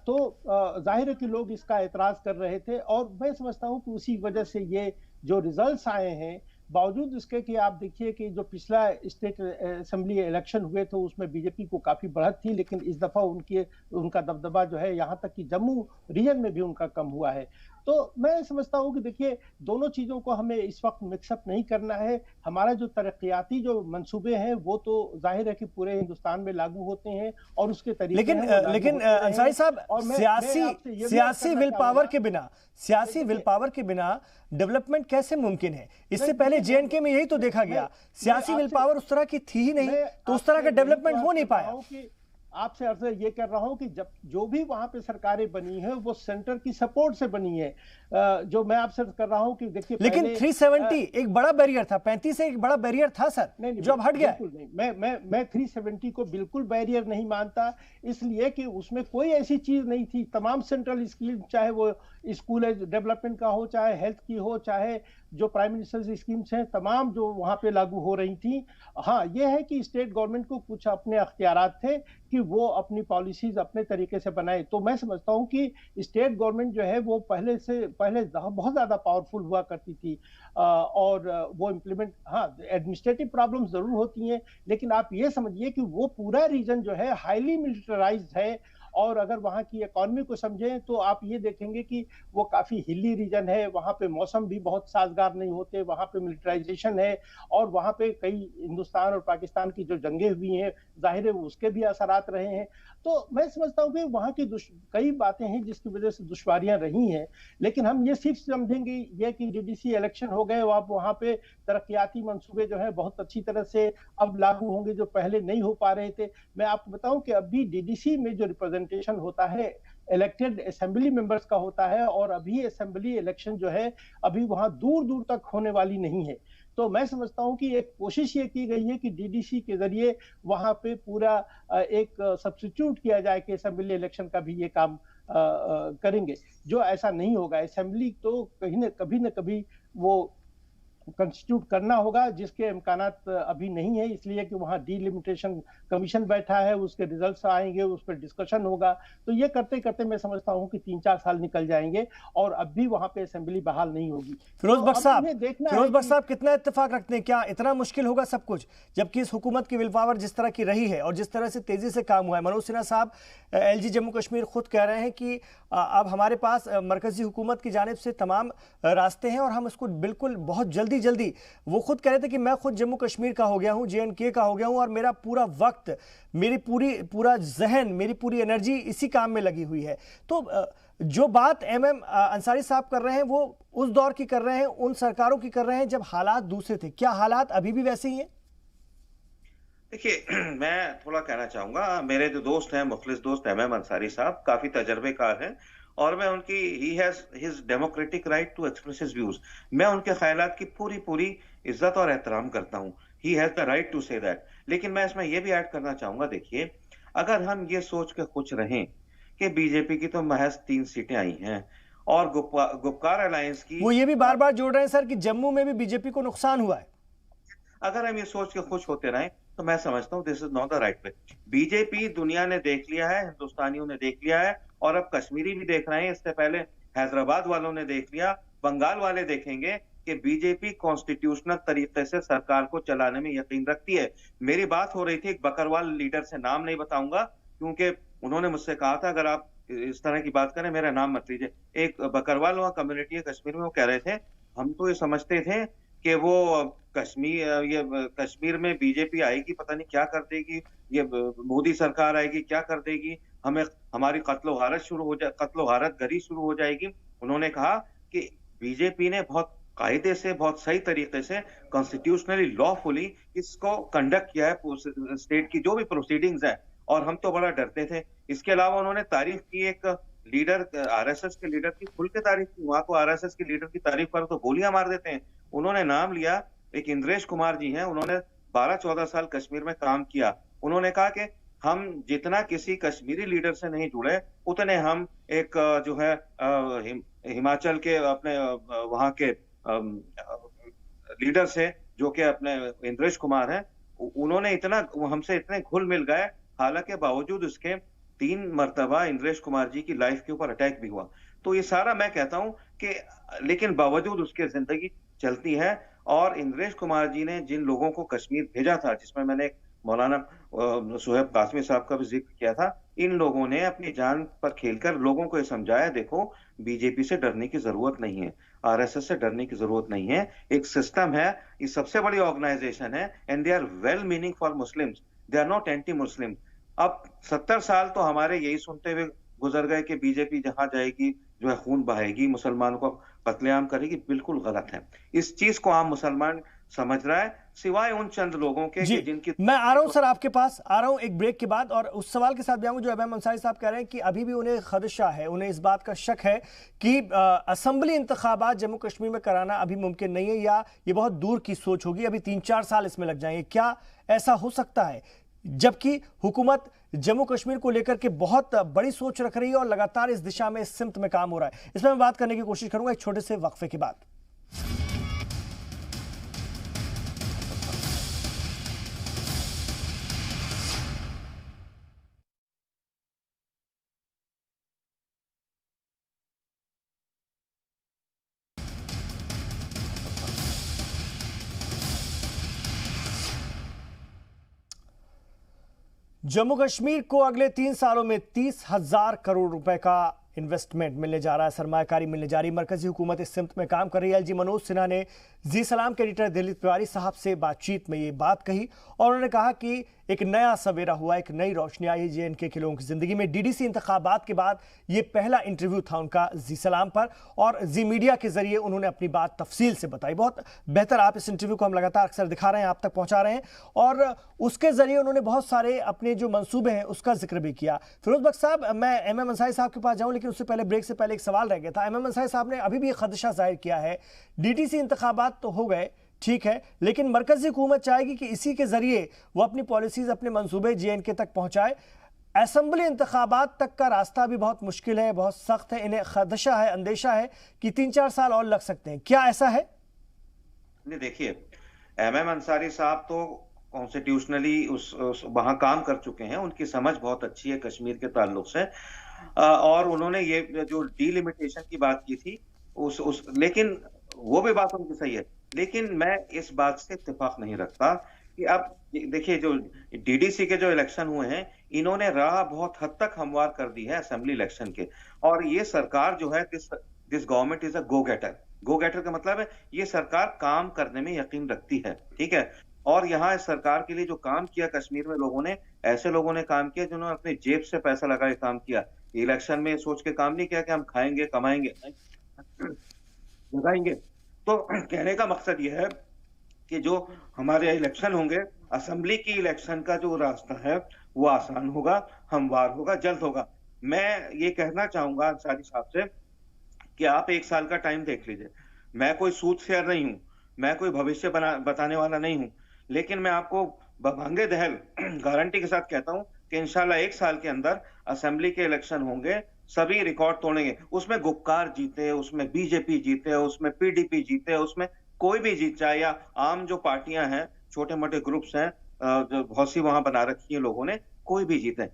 तो जाहिर है कि लोग इसका एतराज कर रहे थे और मैं समझता हूं कि उसी वजह से ये जो रिजल्ट्स आए हैं, बावजूद इसके कि आप देखिए कि जो पिछला स्टेट असेंबली इलेक्शन हुए थे उसमें बीजेपी को काफी बढ़त थी, लेकिन इस दफा उनका दबदबा जो है यहाँ तक कि जम्मू रीजन में भी उनका कम हुआ है। तो मैं समझता हूँ कि देखिए दोनों चीजों को हमें इस वक्त मिक्सअप नहीं करना है। हमारा जो तरक्याती जो मंसूबे हैं वो तो जाहिर है कि पूरे हिंदुस्तान में लागू होते हैं और उसके तरीके लेकिन अंसारी साहब, सियासी विल पावर के बिना डेवलपमेंट कैसे मुमकिन है? इससे पहले जेएनके में यही तो देखा गया, सियासी विल पावर उस तरह की थी ही नहीं, तो उस तरह का डेवलपमेंट हो नहीं पाया। आपसे अर्ज ये कर रहा हूं कि जब जो भी वहां पे सरकारें बनी है वो सेंटर की सपोर्ट से बनी है। जो मैं आपसे कर रहा हूं कि देखिए, लेकिन 370 एक बड़ा बैरियर था, 35 एक बड़ा बैरियर था सर, जो अब हट गया। बिल्कुल नहीं, मैं 370 को बिल्कुल बैरियर नहीं मानता, इसलिए कि उसमें कोई ऐसी चीज नहीं थी। तमाम सेंट्रल स्कीम, चाहे वो स्कूल डेवलपमेंट का हो, चाहे हेल्थ की हो, चाहे जो प्राइम मिनिस्टर स्कीम्स हैं, तमाम जो वहां पे लागू हो रही थी। हाँ, ये है कि स्टेट गवर्नमेंट को कुछ अपने अख्तियारात थे कि वो अपनी पॉलिसीज अपने तरीके से बनाए। तो मैं समझता हूँ कि स्टेट गवर्नमेंट जो है वो पहले बहुत ज्यादा पावरफुल हुआ करती थी और वो इम्प्लीमेंट, हाँ एडमिनिस्ट्रेटिव प्रॉब्लम्स जरूर होती हैं, लेकिन आप ये समझिए कि वो पूरा रीजन जो है हाईली मिलिटराइज्ड है और अगर वहाँ की इकोनॉमी को समझें तो आप ये देखेंगे कि वो काफी हिली रीजन है, वहाँ पे मौसम भी बहुत साजगार नहीं होते, वहाँ पे मिलिटराइजेशन है और वहाँ पे कई हिंदुस्तान और पाकिस्तान की जो जंगें हुई हैं जाहिर है उसके भी असरात रहे हैं। तो मैं समझता हूँ कि वहाँ की कई बातें हैं जिसकी वजह से दुश्वारियां रही हैं, लेकिन हम ये सिर्फ समझेंगे ये कि डीडीसी इलेक्शन हो गए, अब वहाँ पे तरक्याती मंसूबे जो है बहुत अच्छी तरह से अब लागू होंगे जो पहले नहीं हो पा रहे थे। मैं आपको बताऊं कि अभी डीडीसी में जो रिप्रेजेंटेशन होता है इलेक्टेड असेंबली मेंबर्स का होता है और अभी असेंबली इलेक्शन जो है अभी वहां दूर दूर तक होने वाली नहीं है। तो मैं समझता हूं कि एक कोशिश ये की गई है कि डीडीसी के जरिए वहां पे पूरा एक सब्स्टिट्यूट किया जाए कि असेंबली इलेक्शन का भी ये काम करेंगे, जो ऐसा नहीं होगा। असेंबली तो कभी न कभी वो कंस्टिट्यूट करना होगा जिसके इम्कानात अभी नहीं है, इसलिए कि वहाँ डिलिमिटेशन कमीशन बैठा है, उसके रिजल्ट्स आएंगे, उस पर डिस्कशन होगा। तो ये करते करते मैं समझता हूँ कि 3-4 साल निकल जाएंगे और अब भी वहाँ पे असेंबली बहाल नहीं होगी। फिरोज तो बख्श साहब, फिरोज बख्श साहब कितना इत्तेफाक रखते हैं, क्या इतना मुश्किल होगा सब कुछ, जबकि इस हुकूमत की विल पावर जिस तरह की रही है और जिस तरह से तेजी से काम हुआ है। मनोज सिन्हा साहब एलजी जम्मू कश्मीर खुद कह रहे हैं कि अब हमारे पास मरकजी हुकूमत की जानिब से तमाम रास्ते हैं और हम इसको बिल्कुल बहुत जल्दी वो खुद कह रहे थे कि मैं खुद जम्मू कश्मीर का हो गया हूं, जेएंडके का हो गया हूं और मेरा पूरा वक्त, मेरी पूरा जहन, मेरी पूरी एनर्जी इसी काम में लगी हुई है। तो जो बात एमएम अंसारी साहब कर रहे हैं वो उस दौर की कर रहे हैं, उन सरकारों की कर रहे हैं जब हालात दूसरे थे। क्या हालात अभी भी वैसे ही हैं? देखिए मैं थोड़ा कहना चाहूंगा, मेरे जो दोस्त हैं, मुखलिस दोस्त एमएम अंसारी साहब काफी तजर्बेकार हैं और मैं उनकी he has his democratic right to express his views. मैं उनके ख्यालात की पूरी इज्जत और एहतराम करता हूं। He has the right to say that. लेकिन मैं इसमें यह भी ऐड करना चाहूंगा, देखिए अगर हम ये सोच के खुश रहें कि बीजेपी की तो महज 3 सीटें आई हैं और गुपकार अलायंस की, वो ये भी बार बार जोड़ रहे हैं सर कि जम्मू में भी बीजेपी को नुकसान हुआ है। अगर हम ये सोच के खुश होते रहें तो मैं समझता हूं this is not the right way. BJP दुनिया ने देख लिया है, हिंदुस्तानियों ने देख लिया है और अब कश्मीरी भी देख रहे हैं। इससे पहले हैदराबाद वालों ने देख लिया, बंगाल वाले देखेंगे कि बीजेपी कॉन्स्टिट्यूशनल तरीके से सरकार को चलाने में यकीन रखती है। मेरी बात हो रही थी एक बकरवाल लीडर से, नाम नहीं बताऊंगा क्योंकि उन्होंने मुझसे कहा था अगर आप इस तरह की बात करें मेरा नाम मत लीजिए। एक बकरवाल वहां कम्युनिटी है कश्मीर में, वो कह रहे थे हम तो ये समझते थे कि वो कश्मीर में बीजेपी आएगी पता नहीं क्या कर देगी, ये मोदी सरकार आएगी क्या कर देगी, हमें हमारी कत्लो गारत गरी शुरू हो जाएगी। उन्होंने कहा कि बीजेपी ने बहुत कायदे से, बहुत सही तरीके से, कॉन्स्टिट्यूशनली लॉफुली इसको कंडक्ट किया है, स्टेट की जो भी प्रोसीडिंग्स है, और हम तो बड़ा डरते थे। इसके अलावा उन्होंने तारीफ की एक लीडर, आरएसएस के लीडर की खुल के तारीफ की। वहां को आरएसएस के लीडर की तारीफ पर तो गोलियां मार देते हैं। उन्होंने नाम लिया, एक इंद्रेश कुमार जी हैं, उन्होंने 12-14 साल कश्मीर में काम किया। उन्होंने कहा कि हम जितना किसी कश्मीरी लीडर से नहीं जुड़े उतने हम एक जो है हिमाचल के अपने वहां के लीडर से, जो कि अपने इंद्रेश कुमार हैं, उन्होंने इतना हमसे इतने घुल मिल गए। हालांकि बावजूद उसके 3 मर्तबा इंद्रेश कुमार जी की लाइफ के ऊपर अटैक भी हुआ। तो ये सारा मैं कहता हूं कि लेकिन बावजूद उसके जिंदगी चलती है। और इंद्रेश कुमार जी ने जिन लोगों को कश्मीर भेजा था, जिसमें मैंने मौलाना सुहेब कासमी साहब का भी जिक्र किया था, इन लोगों ने अपनी जान पर खेलकर लोगों को ये समझाया देखो बीजेपी से डरने की जरूरत नहीं है, आरएसएस से डरने की जरूरत नहीं है, एक सिस्टम है, ये सबसे बड़ी ऑर्गेनाइजेशन है and they are well meaning for Muslims, they are not anti Muslim. अब 70 साल तो हमारे यही सुनते हुए गुजर गए कि बीजेपी जहां जाएगी जो है खून बहाएगी, मुसलमानों को कत्लेआम करेगी। बिल्कुल गलत है। इस चीज को आम मुसलमान समझ रहा है, सिवाय उन चंद लोगों के जिनकी। मैं आ रहा हूं सर आपके पास, आ रहा हूं एक ब्रेक के बाद, और उस सवाल के साथ भी आऊंगा जो एमएम अंसारी साहब कह रहे हैं कि अभी भी उन्हें खदशा है, उन्हें इस बात का शक है कि असेंबली इंतखाबात जम्मू कश्मीर में कराना अभी मुमकिन नहीं है, या ये बहुत दूर की सोच होगी, अभी 3-4 साल इसमें लग जाएंगे। क्या ऐसा हो सकता है, जबकि हुकूमत जम्मू कश्मीर को लेकर के बहुत बड़ी सोच रख रही है और लगातार इस दिशा में, इस सिमत में काम हो रहा है? इसमें मैं बात करने की कोशिश करूंगा एक छोटे से वक्फे के बाद। जम्मू कश्मीर को अगले 3 सालों में 30,000 करोड़ रुपए का इन्वेस्टमेंट मिलने जा रहा है, सरमायाकारी मिलने जा रही। मरकजी हुकूमत इस सिमत में काम कर रही है। एलजी मनोज सिन्हा ने जी सलाम के एडिटर दिलीप तिवारी साहब से बातचीत में ये बात कही और उन्होंने कहा कि एक नया सवेरा हुआ, एक नई रोशनी आई जेएनके के लोगों की जिंदगी में। डीडीसी इंतखाबात के बाद ये पहला इंटरव्यू था उनका जी सलाम पर और जी मीडिया के जरिए उन्होंने अपनी बात तफसील से बताई। बहुत बेहतर, आप इस इंटरव्यू को हम लगातार अक्सर दिखा रहे हैं, आप तक पहुंचा रहे हैं और उसके जरिए उन्होंने बहुत सारे अपने जो मंसूबे हैं उसका जिक्र भी किया। फिरोज बख्श साहब, मैं एमएम अंसारी साहब के पास जाऊं, लेकिन उससे पहले ब्रेक से पहले एक सवाल रह गया था। एमएम अंसारी साहब ने अभी भी एक खदशा जाहिर किया है, डीडीसी इंतखाबात तो हो गए, ठीक है, लेकिन मरकजी हुकूमत चाहेगी कि इसी के जरिए वो अपनी पॉलिसीज, अपने मंसूबे जेएनके तक पहुंचाए। असेंबली इंतखाबात तक का रास्ता भी बहुत मुश्किल है, बहुत सख्त है। इन्हें खदशा है, अंदेशा है कि 3-4 साल और लग सकते हैं। क्या ऐसा है? देखिए, एमएम अंसारी साहब तो कॉन्स्टिट्यूशनली वहां काम कर चुके हैं, उनकी समझ बहुत अच्छी है कश्मीर के ताल्लुक से और उन्होंने ये जो डीलिमिटेशन की बात की थी लेकिन वो भी बात उनकी सही है, लेकिन मैं इस बात से इत्तेफाक नहीं रखता कि अब देखिए जो डीडीसी के जो इलेक्शन हुए हैं, इन्होंने राह बहुत हद तक हमवार कर दी है असेंबली इलेक्शन के। और ये सरकार जो है, this government is a go getter. Go getter का मतलब है ये सरकार काम करने में यकीन रखती है, ठीक है। और यहाँ इस सरकार के लिए जो काम किया कश्मीर में लोगों ने, ऐसे लोगों ने काम किया जिन्होंने अपने जेब से पैसा लगा के काम किया। इलेक्शन में सोच के काम नहीं किया कि हम खाएंगे, कमाएंगे, लगाएंगे। तो कहने का मकसद यह है कि जो हमारे इलेक्शन होंगे, असेंबली की इलेक्शन का जो रास्ता है वो आसान होगा, हमवार होगा, जल्द होगा। मैं ये कहना चाहूंगा अंसारी साहब से कि आप 1 साल का टाइम देख लीजिए। मैं कोई सूदखेर नहीं हूं, मैं कोई भविष्य बताने वाला नहीं हूं, लेकिन मैं आपको बभांगे दहल गारंटी के साथ कहता हूं कि इंशाल्लाह 1 साल के अंदर असेंबली के इलेक्शन होंगे, सभी रिकॉर्ड तोड़ेंगे। उसमें गुपकार जीते, उसमें बीजेपी जीते, उसमें पीडीपी जीते, उसमें कोई भी जीत जाए, या आम जो पार्टियां हैं, छोटे मोटे ग्रुप्स हैं, जो बहुत सी वहां बना रखी है लोगों ने, कोई भी जीते।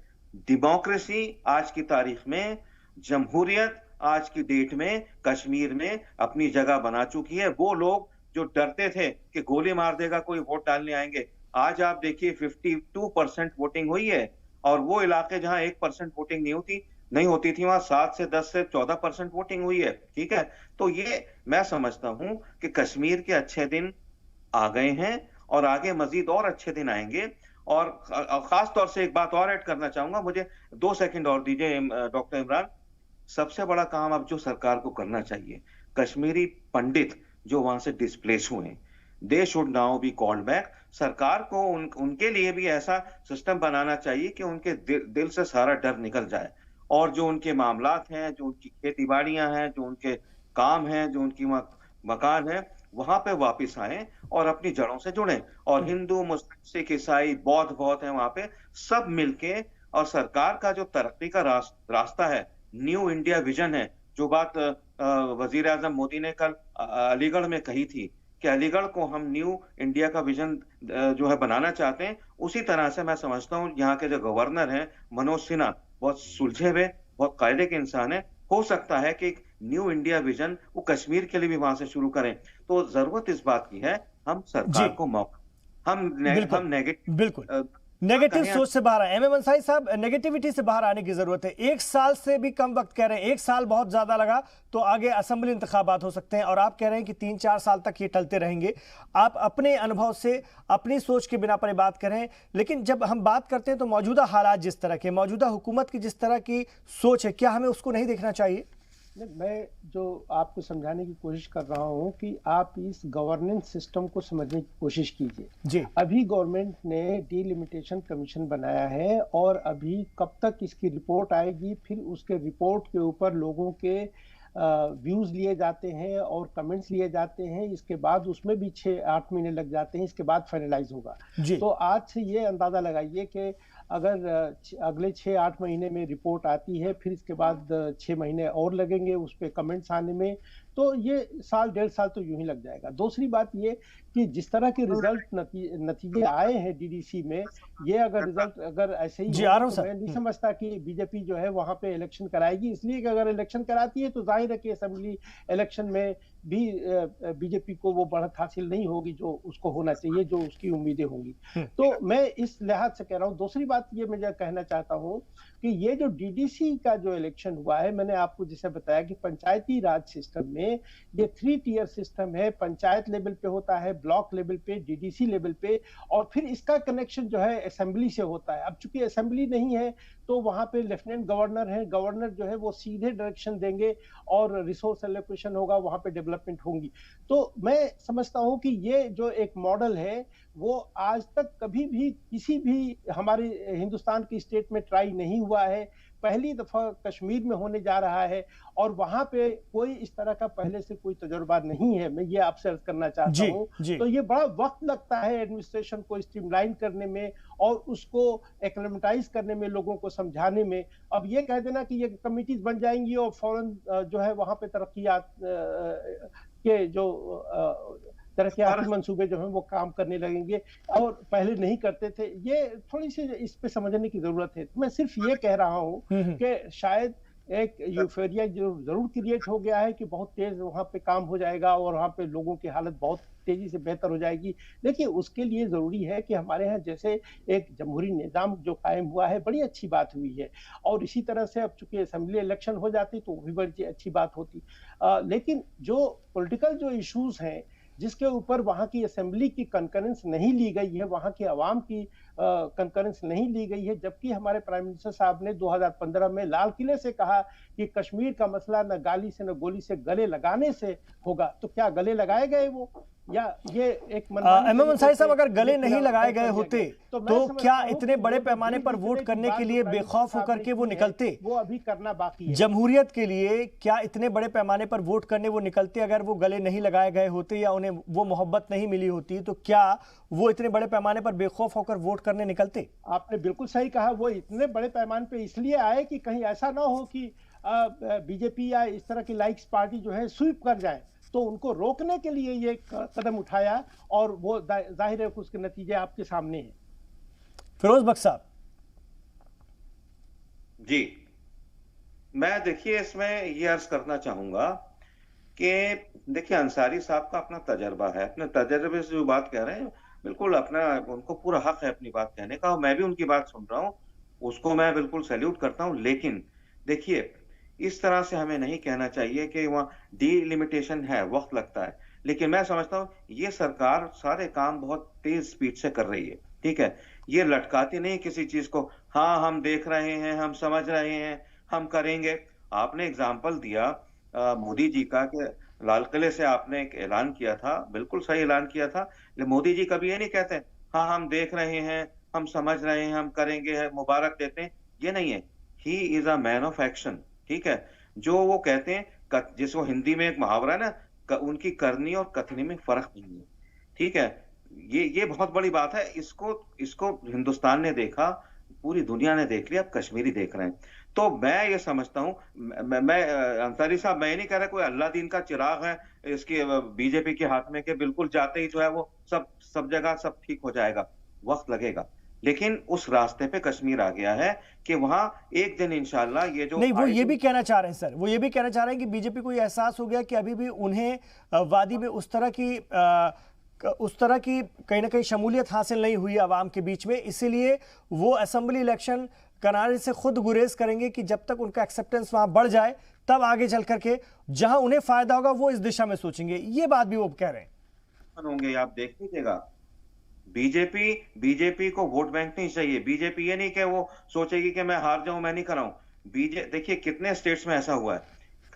डेमोक्रेसी आज की तारीख में, जमहूरियत आज की डेट में कश्मीर में अपनी जगह बना चुकी है। वो लोग जो डरते थे कि गोली मार देगा कोई, वोट डालने आएंगे, आज आप देखिए 52% वोटिंग हुई है। और वो इलाके जहां 1% वोटिंग नहीं होती थी, वहां 7 से 10 से 14% वोटिंग हुई है, ठीक है। तो ये मैं समझता हूं कि कश्मीर के अच्छे दिन आ गए हैं और आगे मजीद और अच्छे दिन आएंगे। और खास तौर से एक बात और ऐड करना चाहूंगा, मुझे 2 सेकंड और दीजिए डॉक्टर इमरान। सबसे बड़ा काम अब जो सरकार को करना चाहिए, कश्मीरी पंडित जो वहां से डिस्प्लेस हुए, they should now be called back. सरकार को उनके लिए भी ऐसा सिस्टम बनाना चाहिए कि उनके दिल से सारा डर निकल जाए और जो उनके मामलात हैं, जो उनकी खेती बाड़ियां हैं, जो उनके काम हैं, जो उनकी मकान है, वहां पे वापस आए और अपनी जड़ों से जुड़ें। और हिंदू, मुस्लिम, सिख, ईसाई, बौद्ध बहुत हैं वहां पे, सब मिलके, और सरकार का जो तरक्की का रास्ता है, न्यू इंडिया विजन है, जो बात वजीर आजम मोदी ने कल अलीगढ़ में कही थी कि अलीगढ़ को हम न्यू इंडिया का विजन जो है बनाना चाहते हैं, उसी तरह से मैं समझता हूँ यहाँ के जो गवर्नर हैं मनोज सिन्हा, बहुत सुलझे हुए, बहुत कायदे के इंसान है। हो सकता है कि न्यू इंडिया विजन वो कश्मीर के लिए भी वहां से शुरू करें। तो जरूरत इस बात की है, हम सरकार को मौका, हम नेगेटिव सोच से बाहर आए। एमएम अंसारी साहब, नेगेटिविटी से बाहर आने की जरूरत है। 1 साल से भी कम वक्त कह रहे हैं, 1 साल बहुत ज्यादा लगा, तो आगे असेंबली इंतखाबात हो सकते हैं और आप कह रहे हैं कि 3-4 साल तक ये टलते रहेंगे। आप अपने अनुभव से, अपनी सोच के बिना पर बात कर रहे हैं, लेकिन जब हम बात करते हैं तो मौजूदा हालात जिस तरह के, मौजूदा हुकूमत की जिस तरह की सोच है, क्या हमें उसको नहीं देखना चाहिए? मैं जो आपको समझाने की कोशिश कर रहा हूं कि आप इस गवर्नेंस सिस्टम को समझने की कोशिश कीजिए जी। अभी गवर्नमेंट ने डीलिमिटेशन कमीशन बनाया है और अभी कब तक इसकी रिपोर्ट आएगी, फिर उसके रिपोर्ट के ऊपर लोगों के व्यूज लिए जाते हैं और कमेंट्स लिए जाते हैं, इसके बाद उसमें भी 6-8 महीने लग जाते हैं, इसके बाद फाइनलाइज होगा। तो आज से ये अंदाजा लगाइए कि अगर अगले 6-8 महीने में रिपोर्ट आती है, फिर इसके बाद 6 महीने और लगेंगे उस पर कमेंट्स आने में, तो ये 1-1.5 साल तो यूं ही लग जाएगा। दूसरी बात ये चूंकि जिस तरह के रिजल्ट नतीजे आए हैं डीडीसी में, ये अगर रिजल्ट अगर ऐसे ही हो तो मैं नहीं समझता कि बीजेपी जो है वहां पे इलेक्शन कराएगी। इसलिए कि अगर इलेक्शन कराती है तो जाहिर है कि असेंबली इलेक्शन में भी बीजेपी को वो बढ़त हासिल नहीं होगी जो उसको होना चाहिए, जो उसकी उम्मीदें होंगी। तो मैं इस लिहाज से कह रहा हूँ। दूसरी बात ये मैं कहना चाहता हूँ कि ये जो डीडीसी का जो इलेक्शन हुआ है, मैंने आपको जैसे बताया कि पंचायती राज सिस्टम में ये 3 टियर सिस्टम है। पंचायत लेवल पे होता है, ब्लॉक लेवल पे, डीडीसी लेवल पे, और फिर इसका कनेक्शन जो है असेंबली से होता है। अब चूंकि असेंबली नहीं है तो वहां पे लेफ्टिनेंट गवर्नर है, गवर्नर जो है वो सीधे डायरेक्शन देंगे और रिसोर्स एलोकेशन होगा, वहां पे डेवलपमेंट होंगी। तो मैं समझता हूं कि ये जो एक मॉडल है वो आज तक कभी भी किसी भी हमारे हिंदुस्तान की स्टेट में ट्राई नहीं हुआ है। पहली दफा कश्मीर में होने जा रहा है और वहां पे कोई इस तरह का पहले से कोई तजुर्बा नहीं है। मैं ये आपसे अर्ज करना चाहता हूं। तो ये बड़ा वक्त लगता है एडमिनिस्ट्रेशन को स्ट्रीमलाइन करने में और उसको एक्लेमेटाइज करने में, लोगों को समझाने में। अब ये कह देना कि ये कमिटीज बन जाएंगी और फौरन जो है वहां पे तरक्कियात के जो तरक्याती मंसूबे जो हैं वो काम करने लगेंगे और पहले नहीं करते थे, ये थोड़ी सी इस पे समझने की जरूरत है। मैं सिर्फ ये कह रहा हूँ कि शायद एक यूफोरिया जो जरूर क्रिएट हो गया है कि बहुत तेज वहां पे काम हो जाएगा और वहां पे लोगों की हालत बहुत तेजी से बेहतर हो जाएगी। देखिए, उसके लिए जरूरी है कि हमारे यहाँ जैसे एक जमहूरी निजाम जो कायम हुआ है, बड़ी अच्छी बात हुई है। और इसी तरह से अब चूंकि असेंबली इलेक्शन हो जाती तो वो भी बड़ी अच्छी बात होती। लेकिन जो पॉलिटिकल जो इश्यूज हैं जिसके ऊपर वहां की असेंबली की कंकरेंस नहीं ली गई है, वहां की आवाम की कंकरेंस नहीं ली गई है, जबकि हमारे प्राइम मिनिस्टर साहब ने 2015 में लाल किले से कहा कि कश्मीर का मसला न गाली से न गोली से, गले लगाने से होगा। तो क्या गले लगाए गए वो, या ये एक एमएम अंसारी साहब, अगर गले नहीं लगाए गए होते तो क्या इतने बड़े पैमाने पर वोट करने के लिए बेखौफ होकर के वो निकलते? वो अभी करना बाकी है। जमहूरियत के लिए क्या इतने बड़े पैमाने पर वोट करने वो निकलते अगर वो गले नहीं लगाए गए होते या उन्हें वो मोहब्बत नहीं मिली होती? तो क्या वो इतने बड़े पैमाने पर बेखौफ होकर वोट करने निकलते? आपने बिल्कुल सही कहा। वो इतने बड़े पैमाने पे इसलिए आए कि कहीं ऐसा ना हो कि बीजेपी या इस तरह की लाइक्स पार्टी जो है स्वीप कर जाए, तो उनको रोकने के लिए ये कदम उठाया और वो जाहिर है कि उसके नतीजे आपके सामने हैं। फिरोज बख्श साहब जी, मैं देखिए इसमें ये अर्ज करना चाहूंगा कि देखिए अंसारी साहब का अपना तजर्बा है, अपने तजर्बे से जो बात कह रहे हैं बिल्कुल अपना, उनको पूरा हक है अपनी बात कहने का और मैं भी उनकी बात सुन रहा हूं, उसको मैं बिल्कुल सैल्यूट करता हूं। लेकिन देखिए, इस तरह से हमें नहीं कहना चाहिए कि वहाँ डिलिमिटेशन है, वक्त लगता है। लेकिन मैं समझता हूँ ये सरकार सारे काम बहुत तेज स्पीड से कर रही है, ठीक है। ये लटकाती नहीं किसी चीज को, हाँ हम देख रहे हैं, हम समझ रहे हैं, हम करेंगे। आपने एग्जाम्पल दिया मोदी जी का कि लाल किले से आपने एक ऐलान किया था, बिल्कुल सही ऐलान किया था। लेकिन मोदी जी कभी ये नहीं कहते हाँ हम देख रहे हैं, हम समझ रहे हैं, हम करेंगे, मुबारक देते हैं, ये नहीं है। He is a man of action, ठीक है। जो वो कहते हैं, जिसको हिंदी में एक मुहावरा है ना, उनकी करनी और कथनी में फर्क नहीं है, ठीक है। ये बहुत बड़ी बात है। इसको हिंदुस्तान ने देखा, पूरी दुनिया ने देख लिया, अब कश्मीरी देख रहे हैं। तो मैं ये समझता हूं, मैं अंसारी साहब, मैं ये नहीं कह रहा कोई अल्लाह दीन का चिराग है इसके बीजेपी के हाथ में कि बिल्कुल जाते ही जो है वो सब जगह सब ठीक हो जाएगा, वक्त लगेगा। लेकिन उस रास्ते पे कश्मीर आ गया है कि वहां एक दिन इंशाल्लाह ये जो नहीं, वो ये भी कहना चाह रहे हैं सर, वो ये भी कहना चाह रहे हैं कि बीजेपी को ये एहसास हो गया कि अभी भी उन्हें वादी में उस तरह की कहीं ना कहीं शमूलियत हासिल नहीं हुई आवाम के बीच में, इसीलिए वो असेंबली इलेक्शन कराने से खुद गुरेज करेंगे कि जब तक उनका एक्सेप्टेंस वहां बढ़ जाए तब आगे चल करके जहां उन्हें फायदा होगा वो इस दिशा में सोचेंगे। ये बात भी वो कह रहे हैं। होंगे, आप देख लीजिएगा। बीजेपी को वोट बैंक नहीं चाहिए। बीजेपी ये नहीं कि वो सोचेगी कि मैं हार जाऊं, मैं नहीं कराऊं। देखिए कितने स्टेट्स में ऐसा हुआ है,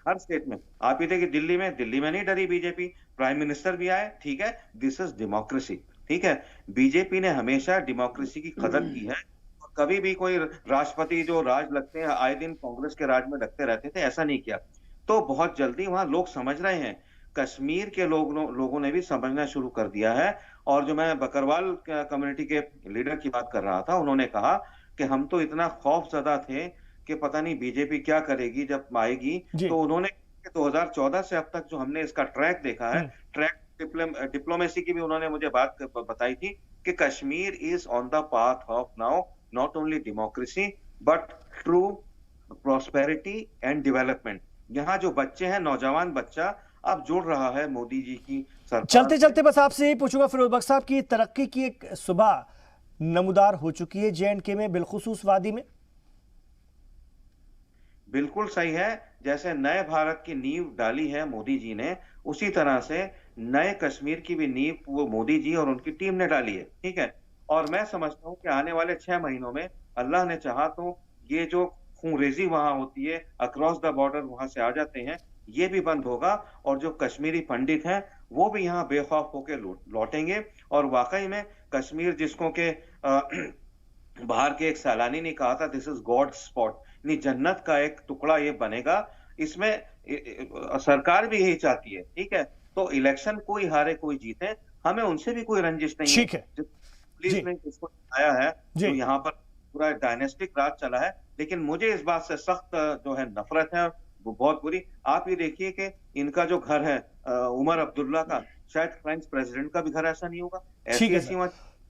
हर स्टेट में। आप ये देखिए दिल्ली में नहीं डरी बीजेपी, प्राइम मिनिस्टर भी आए, ठीक है। दिस इज डेमोक्रेसी, ठीक है। बीजेपी ने हमेशा डेमोक्रेसी की कदर की है। कभी भी कोई राष्ट्रपति जो राज लगते हैं, आए दिन कांग्रेस के राज में लगते रहते थे, ऐसा नहीं किया। तो बहुत जल्दी वहां लोग समझ रहे हैं, कश्मीर के लोगों ने भी समझना शुरू कर दिया है। और जो मैं बकरवाल कम्युनिटी के लीडर की बात कर रहा था, उन्होंने कहा कि हम तो इतना खौफजदा थे कि पता नहीं बीजेपी क्या करेगी जब आएगी। तो उन्होंने 2014 से अब तक जो हमने इसका ट्रैक देखा है, ट्रैक डिप्लोमेसी की भी उन्होंने मुझे बात बताई थी कि Kashmir is on the path of now not only democracy but true prosperity and development. यहाँ जो बच्चे हैं, नौजवान बच्चा अब जुड़ रहा है मोदी जी की सरकार। चलते चलते बस आपसे यही पूछूंगा फिरोज बख्श साहब की तरक्की की एक सुबह नमूदार हो चुकी है J&K में, बिलखुसूस वादी में। बिल्कुल सही है, जैसे नए भारत की नींव डाली है मोदी जी ने, उसी तरह से नए कश्मीर की भी नींव वो मोदी जी और उनकी टीम ने डाली है। ठीक है, और मैं समझता हूं कि आने वाले 6 महीनों में अल्लाह ने चाहा तो ये जो खूंरेजी वहां होती है अक्रॉस द बॉर्डर, वहां से आ जाते हैं, ये भी बंद होगा और जो कश्मीरी पंडित हैं वो भी यहाँ बेखौफ होकर लौटेंगे। और वाकई में कश्मीर, जिसको के बाहर के एक सैलानी ने कहा था दिस इज गॉड स्पॉट, यानी जन्नत का एक टुकड़ा ये बनेगा। इसमें सरकार भी यही चाहती है। ठीक है, तो इलेक्शन कोई हारे कोई जीते, हमें उनसे भी कोई रंजिश नहीं है। ठीक है, पुलिस ने जिसको आया है जो यहाँ पर पूरा डायनेस्टिक राज चला है, लेकिन मुझे इस बात से सख्त जो है नफरत है, वो बहुत बुरी। आप ये देखिए कि इनका जो घर है उमर अब्दुल्ला का, शायद फ्रेंच प्रेसिडेंट का भी घर ऐसा नहीं होगा। ऐसी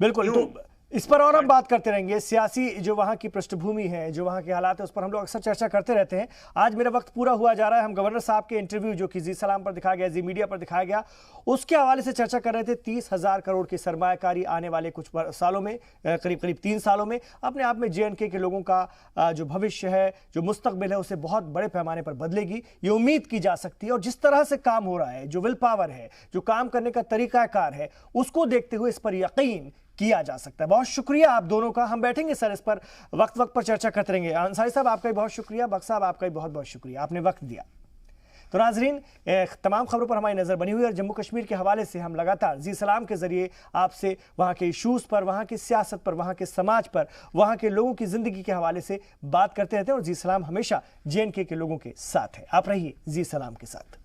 बिल्कुल, तो इस पर और हम बात करते रहेंगे। सियासी जो वहां की पृष्ठभूमि है, जो वहां के हालात है, उस पर हम लोग अक्सर चर्चा करते रहते हैं। आज मेरा वक्त पूरा हुआ जा रहा है। हम गवर्नर साहब के इंटरव्यू जो कि जी सलाम पर दिखाया गया, जी मीडिया पर दिखाया गया, उसके हवाले से चर्चा कर रहे थे। 30,000 करोड़ की सरमायाकारी आने वाले कुछ सालों में, करीब 3 सालों में, अपने आप में J&K के लोगों का जो भविष्य है, जो मुस्तकबिल है, उसे बहुत बड़े पैमाने पर बदलेगी, ये उम्मीद की जा सकती है। और जिस तरह से काम हो रहा है, जो विल पावर है, जो काम करने का तरीकाकार है, उसको देखते हुए इस पर यकीन किया जा सकता है। बहुत शुक्रिया आप दोनों का। हम बैठेंगे सर, इस पर वक्त पर चर्चा करते रहेंगे। अंसारी साहब आपका भी बहुत शुक्रिया, बख्श साहब आपका भी बहुत बहुत शुक्रिया, आपने वक्त दिया। तो नाजरीन, तमाम खबरों पर हमारी नजर बनी हुई है और जम्मू कश्मीर के हवाले से हम लगातार जी सलाम के जरिए आपसे वहां के इशूज पर, वहां की सियासत पर, वहां के समाज पर, वहां के लोगों की जिंदगी के हवाले से बात करते रहते हैं। और जी सलाम हमेशा J&K के लोगों के साथ है। आप रहिए जी सलाम के साथ।